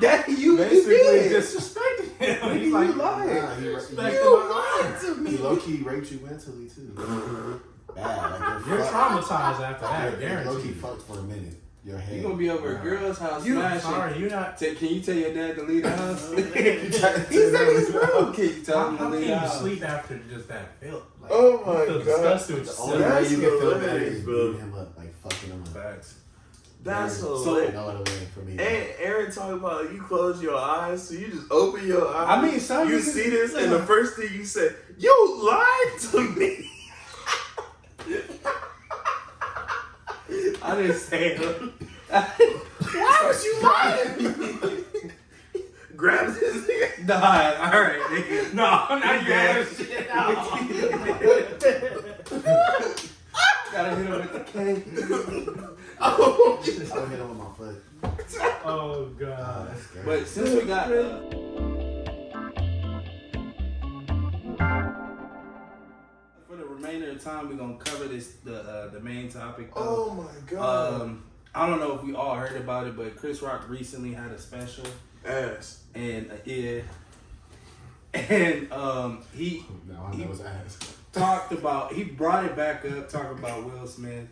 That you Basically did. disrespecting him. He's like, You lied. Nah, Respect he, my life. he low-key raped you mentally too. Bad. Like You're traumatized after that, Low-key guaranteed. fucked for a minute. Your head. You gonna be over a girl's house You, smashing. sorry, you're not. Can you tell your dad to leave the house? He's He's in his room. Can you tell How, him to how leave can the you house? sleep after just that filth? Like, Oh you my feel God. disgusted with The only yourself. way That's you can feel better hilarious, is bro. beating him up, like fucking him up. Facts. That's There's hilarious. no other way for me. And Aaron talking about you close your eyes, so you just open your eyes. I mean, some you niggas- see this, and the first thing you say, "You lied to me." I didn't say it. Why was you lying? Grabs his nigga. Nah, alright, nigga. No, I'm not Yeah. getting shit Gotta hit him with the K. Oh, I would hit him with my foot. Oh, God. That's scary. But since we got for the remainder of the time, we're gonna cover the main topic. oh my God. I don't know if we all heard about it, but Chris Rock recently had a special, Ass. and he Now I know his ass. talked about, he brought it back up, talking about Will Smith,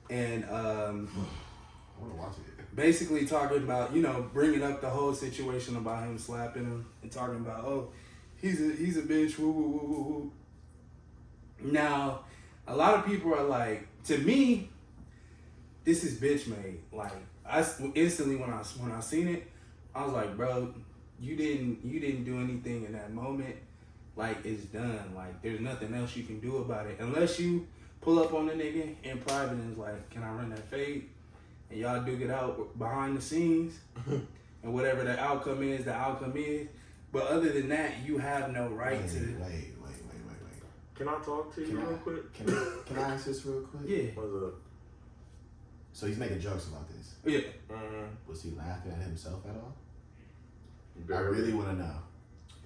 and I want to watch it. basically talking about, you know, bringing up the whole situation about him slapping him and talking about, oh, he's a bitch, woo woo woo woo woo. Now, a lot of people are like, to me, this is bitch made. Like, I instantly when I seen it, I was like, bro, you didn't do anything in that moment. Like, it's done. Like, there's nothing else you can do about it unless you pull up on the nigga in private and is like, can I run that fade? And y'all duke it out behind the scenes, and whatever the outcome is, the outcome is. But other than that, you have no right Wait. to. Can I talk to you real quick? Can I ask this real quick? Yeah, What's up? So he's making jokes about this. yeah. Was he laughing at himself at all? I really want to know.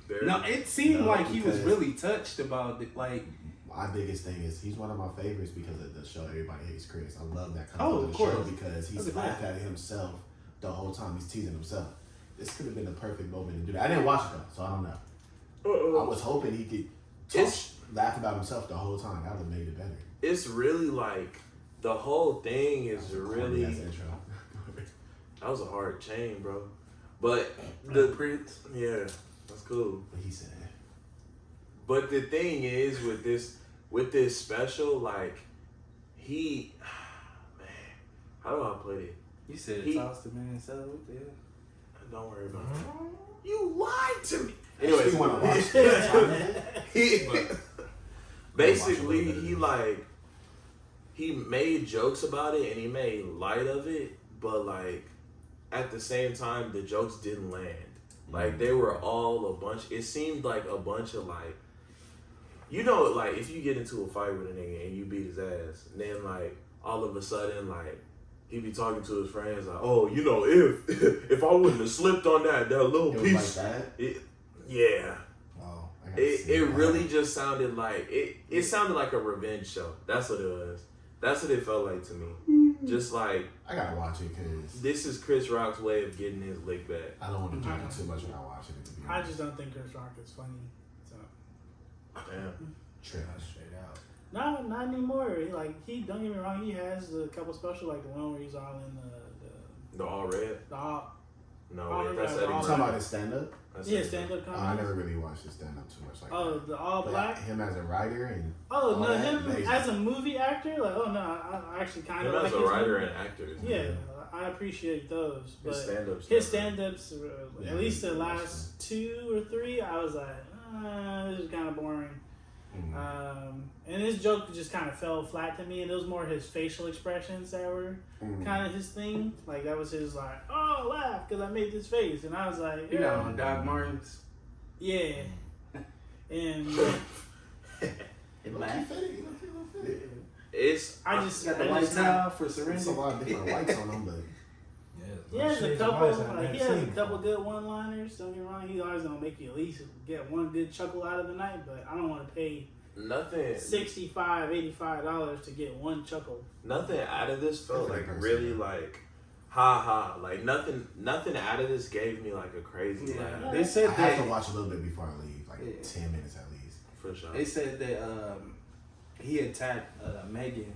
Very. No, it seemed like he was because- really touched about it. Like, My biggest thing is he's one of my favorites because of the show Everybody Hates Chris. I love that kind Oh, of of the show course. because he's That's laughed at himself the whole time. He's teasing himself. This could have been the perfect moment to do that. I didn't watch it though, so I don't know. I was hoping he could laugh about himself the whole time. That would have made it better. It's really like the whole thing is really. Corny-ass intro. That was a hard chain, bro. But the Prince. yeah, that's cool. But he said, But the thing is with this special, like he, man, how do I put it? You said He- toss the man so what the hell? Don't worry about it. You lied to me. Anyways, you want to watch it? he, basically Watch it. he like he made jokes about it and he made light of it, but like at the same time the jokes didn't land. Like they were all a bunch. It seemed like a bunch of like, you know, like if you get into a fight with a nigga and you beat his ass, and then like all of a sudden like he be talking to his friends like, oh, you know, if I wouldn't have slipped on that little It was piece, like that? yeah. Oh, I gotta see It really just sounded like it sounded like a revenge show. That's what it was. That's what it felt like to me. Just like I gotta watch it because this is Chris Rock's way of getting his lick back. I don't want to drink it too much when I watch it. To be I honest. just don't think Chris Rock is funny. So Damn. Trash. Straight out. no, not anymore. He don't get me wrong. He has a couple special like the one where he's all in The all red? the all, No, Oh, wait, that's yeah, Eddie the all You Murphy. talking about his stand up? That's yeah Eddie stand up I comedy. never really watched his stand up too much like Oh, that. the all But black. him as a writer and Oh all no, that, him amazing. as a movie actor. Like oh no, I actually kind Him of as like a his writer movie. and actor. Yeah, I appreciate those. But His stand-ups. his stand-ups, Yeah, at least the he's last 2 or 3, I was like, this is kind of boring. And his joke just kind of fell flat to me, and it was more his facial expressions that were kind of his thing. Like that was his like, oh, laugh because I made this face, and I was like, You got on Doc Martens. yeah, and It's I just Got the I white just not- towel for There's a surrender. lot of different lights on him, but He has a couple. Like, he has a couple good one-liners. Don't get me wrong. He's always gonna make you at least get one good chuckle out of the night. But I don't want to pay nothing. $65, $85 to get one chuckle. Nothing out of this felt like Different really person. like ha ha. Like nothing out of this gave me like a crazy Yeah. laugh. They said I have to that watch a little bit before I leave, like Yeah. 10 minutes at least. For sure. they said that he attacked Megan.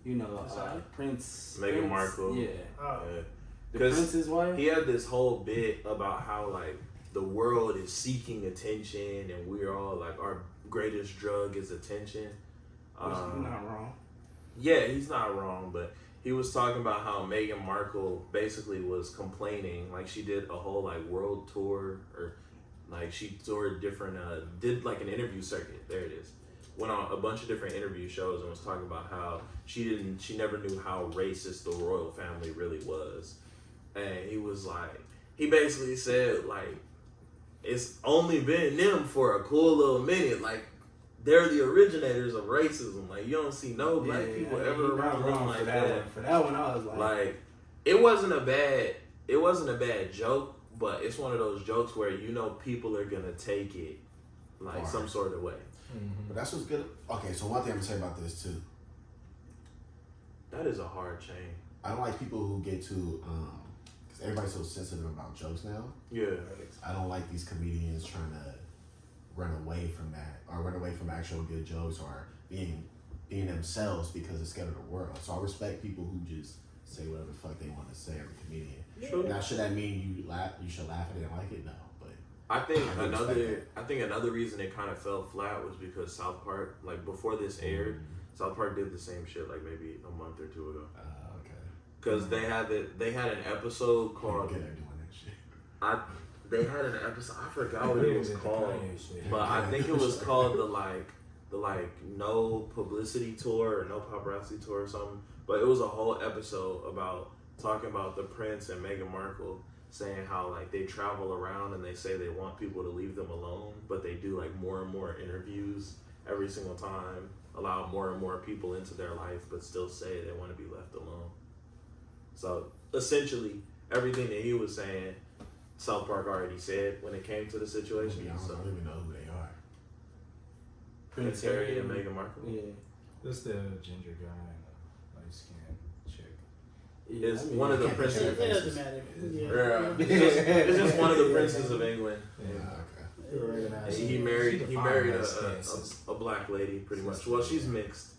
You know, Prince. Meghan Prince, Markle. Yeah, Oh, Yeah. the 'Cause Prince's wife. He had this whole bit about how like the world is seeking attention and we're all like our greatest drug is attention. Which is not wrong. Yeah, he's not wrong, but he was talking about how Meghan Markle basically was complaining, like she did a whole like world tour or like she toured different did like an interview circuit. There it is. Went on a bunch of different interview shows and was talking about how she never knew how racist the royal family really was. And he was like, he basically said like, it's only been them for a cool little minute. Like they're the originators of racism. Like you don't see no black people Yeah, ever you're not around them wrong like for that. one. For that one, I was like, Like it wasn't a bad joke, but it's one of those jokes where you know people are gonna take it like Far. some sort of way. But that's what's good. Okay, so one thing I'm gonna say about this too. That is a hard chain. I don't like people who get too, because everybody's so sensitive about jokes now. Yeah. I don't like these comedians trying to run away from that or run away from actual good jokes or being themselves because they're scared of the world. So I respect people who just say whatever the fuck they want to say as a comedian. True. Now, should that mean you should laugh at it and like it? No, but I think I respect another reason it kind of fell flat was because South Park, like before this aired, South Park did the same shit like maybe a month or two ago. okay. Because they had an episode People called get at doing that shit. they had an episode I forgot what it was called, but I think it was called the no publicity tour or no paparazzi tour or something. But it was a whole episode about talking about the Prince and Meghan Markle saying how like they travel around and they say they want people to leave them alone, but they do like more and more interviews every single time, allow more and more people into their life, but still say they want to be left alone. So essentially, everything that he was saying South Park already said when it came to the situation. I don't even know who they are. Prince Harry and Meghan Markle. Yeah. That's the ginger guy and the light skin chick. Yeah, It's one of the princes. It doesn't matter. It's just one of the princes of England. Yeah. He married a black lady, pretty much. Well, she's mixed.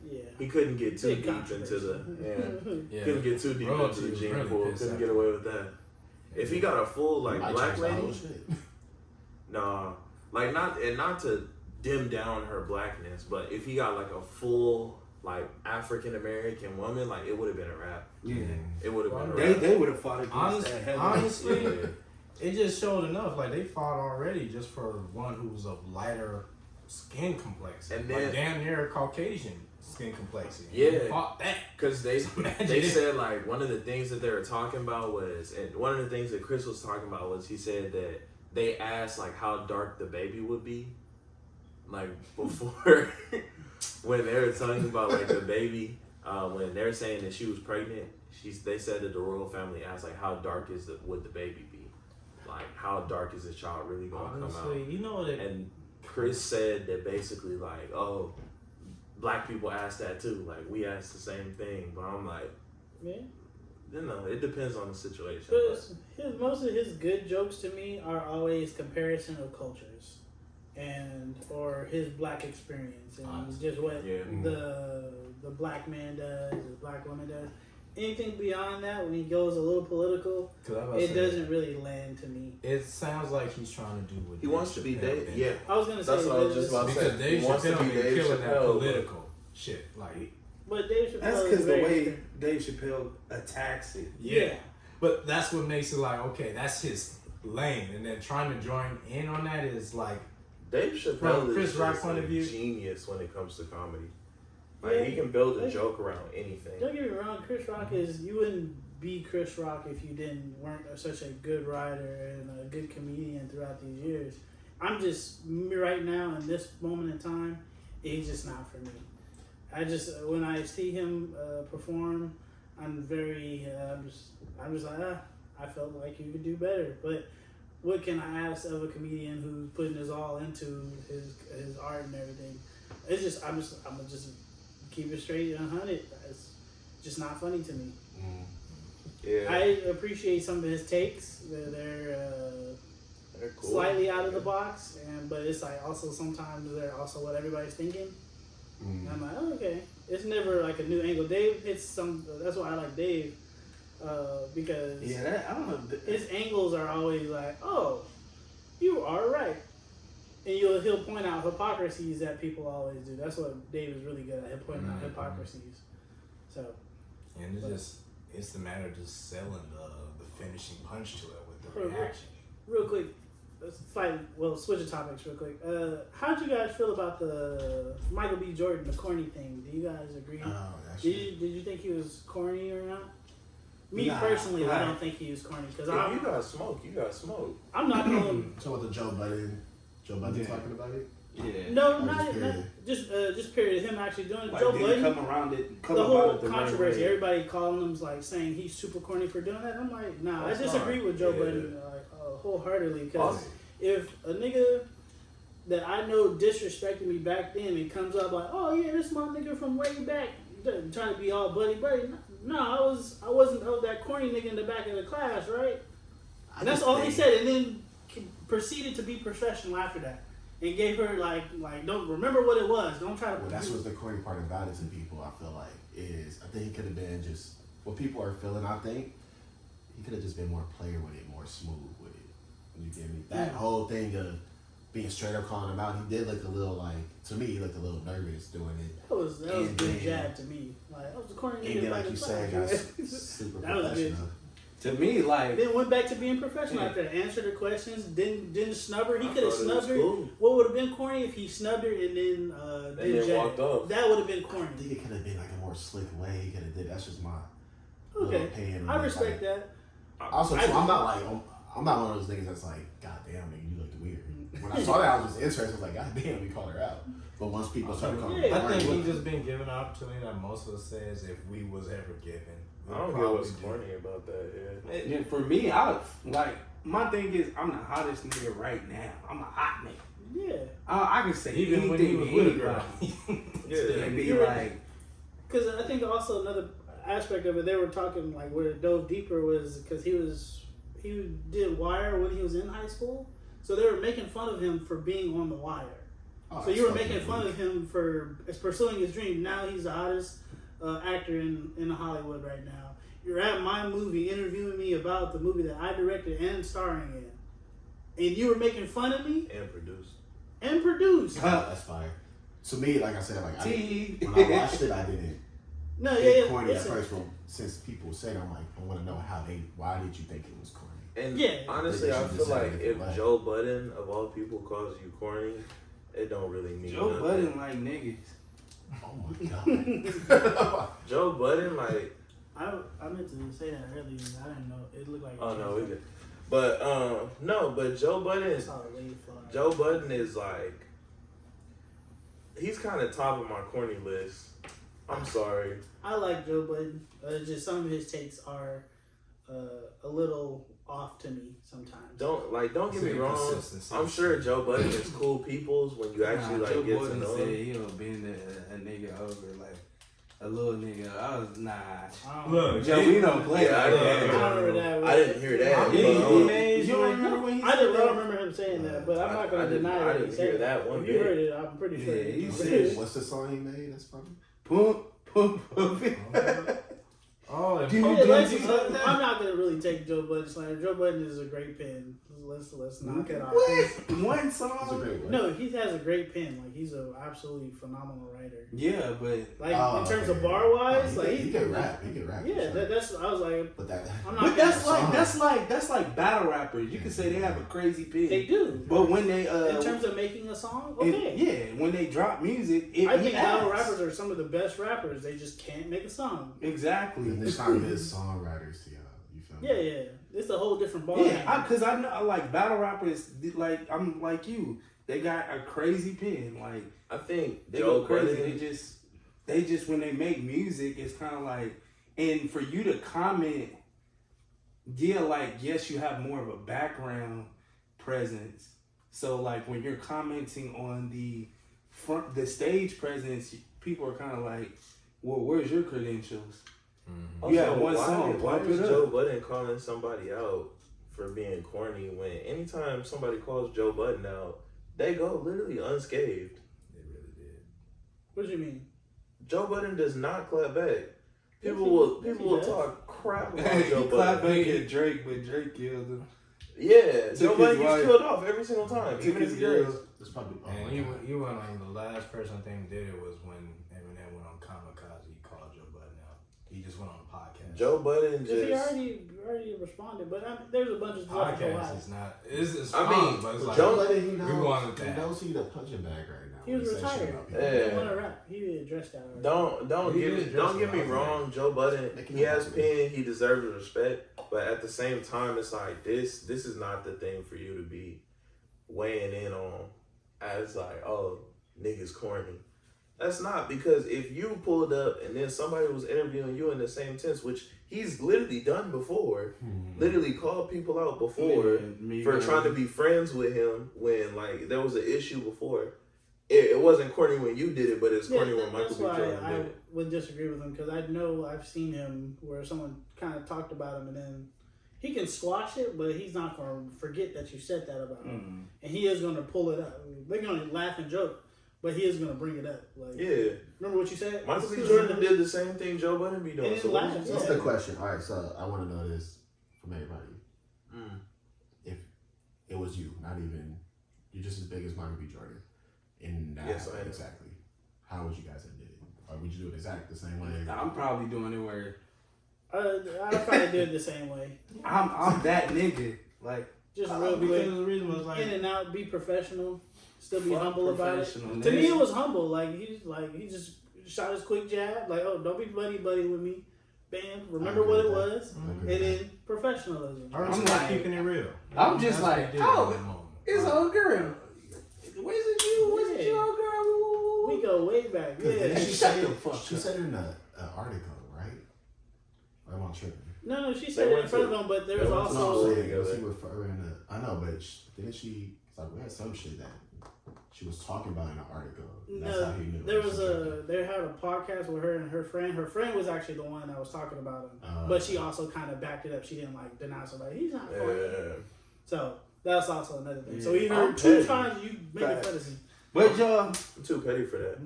Yeah. He couldn't get too Big deep into the Yeah. couldn't get too deep into the gene pool. Couldn't get away with that. If he got a full like black lady, nah, like not to dim down her blackness, but if he got like a full like African American woman, like it would have been a wrap. Yeah. It would have been a wrap. They would have fought against that heavily. Honestly, Yeah. it just showed enough. Like they fought already just for one who's of lighter skin complexion, And then- like damn near Caucasian skin complexion. Yeah. They fought that. Because they Imagine. said like one of the things that they were talking about was, and one of the things that Chris was talking about was he said that they asked like how dark the baby would be, like before when they were talking about like the baby when they're saying that she was pregnant. They said that the royal family asked like how dark would the baby be, like how dark is this child really gonna come out? Honestly, you know that. And Chris said that basically like, oh, black people ask that too. Like we ask the same thing, but I'm like, Yeah. you know, it depends on the situation. But most of his good jokes to me are always comparison of cultures, or his black experience and just what the black man does, the black woman does. Anything beyond that, when he goes a little political, it doesn't really land to me. It sounds like he's trying to do what He wants to be Dave. Chappelle Yeah, I was gonna say that's what I was just about to say. Because Dave He wants to Chappelle be been Dave killing that Chappelle, political shit. Like, But Dave Chappelle That's is because the very way different. Dave Chappelle attacks it. yeah. But that's what makes it like, okay, that's his lane. And then trying to join in on that is like, Dave Chappelle From Chris is Rock's just point of a view. genius when it comes to comedy. Like Yeah. he can build a joke around anything. Don't get me wrong, Chris Rock you wouldn't be Chris Rock if you weren't such a good writer and a good comedian throughout these years. I'm just right now in this moment in time, he's just not for me. When I see him perform, I'm very I'm just like I felt like you could do better. But what can I ask of a comedian who's putting his all into his art and everything? It's just I'm gonna just keep it straight and 100. It's just not funny to me. Yeah, I appreciate some of his takes. They're cool. slightly out of the box, but it's like also sometimes they're also what everybody's thinking. And I'm like, oh, okay. It's never like a new angle. Dave hits some. That's why I like Dave because I don't know. his angles are always like, oh, you are right. And he'll point out hypocrisies that people always do. That's what Dave is really good at. He'll point out hypocrisies. So, and it's the matter of just selling the finishing punch to it with the reaction. real quick, switch of topics real quick. How'd you guys feel about the Michael B. Jordan, the corny thing? Do you guys agree? Did you think he was corny or not? Me personally, I don't think he was corny because If you got smoke, you got smoke. I'm not going. So what the Joe Budden talking about it? Yeah. No, Or not just period. Him actually doing Like, Joe did he Budden. come around it? Come The about whole it the right controversy, way? everybody calling him like saying he's super corny for doing that. I'm like, nah, That's I disagree not. with Joe Yeah. Budden wholeheartedly because Awesome. if a nigga that I know disrespected me back then and comes up like, oh yeah, this my nigga from way back, trying to be all buddy. No, I wasn't that corny nigga in the back of the class, right? And that's all he said, and then proceeded to be professional after that. And gave her like don't remember what it was. Don't try to. Well, that's what's the corny part about it to people. I feel like is I think he could have been just what people are feeling. I think he could have just been more player with it, more smooth with it. You get me? That whole thing of being straight up calling him out, he did look a little to me, he looked a little nervous doing it. That was a good jab to me. Like that was a corny nigga. And then, like you said, got super That was good. professional. To me, like, Then went back to being professional after that. Answered her questions. Didn't snub her. He I could have thought it snubbed was her. cool. What would have been corny if he snubbed her and then did jab. walked off. That would have been I corny. think it could have been like a more slick way he could have did. That's just my little Okay, opinion. I on it. respect Like, that. Also, too, I'm not one of those niggas that's like, God damn, nigga, you looked weird. When I saw that, I was just interested. I was like, God damn, we called her out. But once people started calling Yeah. her I think corny, he's just been given an opportunity that most of us says if we was ever given. I don't get what's corny about that. Yeah. for me, I like my thing is, I'm the hottest nigga right now. I'm a hot nigga. Yeah. I can say Even when anything he was to with a girl. anybody. And be like, Because I think also another aspect of it, they were talking like where it dove deeper was because he did Wire when he was in high school, so they were making fun of him for being on the Wire. So you were making fun of him for pursuing his dream. Now he's the hottest actor in Hollywood right now. You're at my movie interviewing me about the movie that I directed and starring in, and you were making fun of me And produced. That's fire. To me, like I said, like when I watched it, I didn't. No, Think corny at first. From since people said, I'm like, I want to know why did you think it was corny? And yeah, honestly, I feel like if Joe Budden of all people calls you corny, it don't really mean Joe nothing. Budden like niggas. Oh my god. Joe Budden like. I meant to say that earlier. I didn't know. It looked like. Oh no, we did. But no, but Joe Budden is like, he's kind of top of my corny list. I'm sorry. I like Joe Budden. Just some of his takes are a little off to me sometimes. Don't get me wrong. I'm sure Joe Budden is cool peoples when you actually Joe get Budden to know said him. he'll bend a nigga over like a little nigga. I was Look, Joe, we don't play Yeah, I like didn't- that. I remember that. I didn't hear that. You but, don't remember when he I said don't that? remember him saying that, but I'm not I going to didn't- deny I that he didn't said hear it. that one If you bit. heard it, I'm pretty sure. Yeah, he you said- did. What's the song he made? That's funny. Oh, and Yeah, Pope let's, Diddy said that? I'm not gonna really take Joe Budden slander. Joe Budden is a great pen. Let's knock it off. What? One It's a song? great one. No, he has a great pen. Like he's an absolutely phenomenal writer. Yeah, but Like Oh, in terms of okay. bar wise, No, like he can rap. He can rap. Yeah, for sure. that's. I was like, But that. I'm not. but that's gonna- like battle rappers. You can say they have a crazy pen. they do. But when they In terms of making a song, and- okay. yeah, when they drop music, I think battle adds. rappers are some of the best rappers. They just can't make a song. Exactly. And they're not good songwriters to y'all. You feel me? Yeah, yeah. It's a whole different ball. Yeah, because I know I like battle rappers. Like I'm like you. They got a crazy pen. Like I think they Joe go crazy. Budden. They just when they make music, it's kind of like, and for you to comment, yeah, like yes, you have more of a background presence. So like when you're commenting on the stage presence, people are kind of like, well, where's your credentials? Also, You had one why, song, Why pump is it up. Joe Budden calling somebody out for being corny when anytime somebody calls Joe Budden out, they go literally unscathed? They really did. What do you mean? Joe Budden does not clap back. People Yes, he will does. talk crap about He Joe clapped Budden. back at Drake, but Drake killed him. Yeah, Joe Took Budden his gets wife. killed off every single time. Took Even if his he does. girl. It's probably. Oh And my you God. you went on the last person I think did it was when Eminem went on Kamikaze. He called Joe Budden out. He just went on a podcast. Joe Budden Because he just. already responded, but there's a bunch of stuff to go Podcast out. is not. It's I fun, mean, but it's like Joe- Let it, he we knows. wanted He that. knows he's a punching bag right now. He was He says shit retired. about people. Yeah. He didn't want to rap. He addressed that already. Don't He get did me dress don't get me him up, wrong. Joe Budden, Making he him has happy. pen. He deserves respect, but at the same time, it's like this is not the thing for you to be weighing in on as like, oh, niggas corny. That's not, because if you pulled up and then somebody was interviewing you in the same tense, which he's literally done before, literally called people out before for trying to be friends with him when like there was an issue before. It wasn't corny when you did it, but it's corny when Michael that's B. why Jordan I did it. would disagree with him because I know I've seen him where someone kind of talked about him and then he can squash it, but he's not going to forget that you said that about him, and he is going to pull it up. They're going to laugh and joke, but he is going to bring it up. Like, Yeah. remember what you said? Michael B. Jordan did the same thing Joe Budden be doing. And So it what lasts, you What's yeah. the question? All right, so I want to know this from everybody. Mm. If it was you, not even you're just as big as Michael B. Jordan, and now Yes, I am. exactly, how would you guys have did it? Or would you do it exactly the same way? I'm probably doing it where I'd probably do it the same way. I'm that nigga. Like Just real because quick, the reason was like in and out, be professional, still be fuck humble about it. professional. To me, it was humble. He just shot his quick jab. Like, oh, don't be buddy with me. Bam. Remember what it was, and then professionalism. I'm I'm just like- keeping it real. I'm just That's what like, they did oh, in that moment. it's old girl. Where's it you? Where's it you, old girl? We go way back. Yeah. Didn't she Shut say the fuck she up. said in the article, right? Or am I tripping? No, she said it in front of him, but there was also. Was he referring to? I know, but didn't she? Like, we had some shit that she was talking about in the article. That's how he knew. They had a podcast with her and her friend. Her friend was actually the one that was talking about him, but she also kind of backed it up. She didn't like deny somebody. He's not funny. So that's also another thing. So he heard 2 times you make it fantasy. But y'all, I'm too petty for that.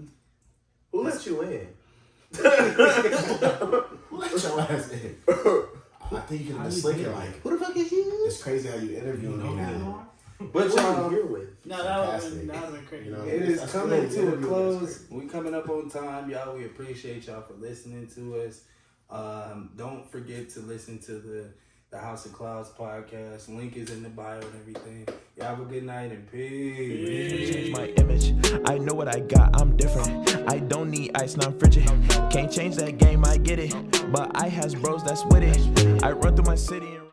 Who let you in? Who let your ass in? I think you can just slick it like, who the fuck is you? It's crazy how you interview him. But y'all, here with? No, that would have been crazy. You know, it is coming to a close. We coming up on time, y'all. We appreciate y'all for listening to us. Don't forget to listen to the House of Clouds podcast. Link is in the bio and everything. Y'all have a good night and peace. Change my image. I know what I got. I'm different. I don't need ice, now I'm frigid. Can't change that game. I get it. But I has bros that's with it. I run through my city.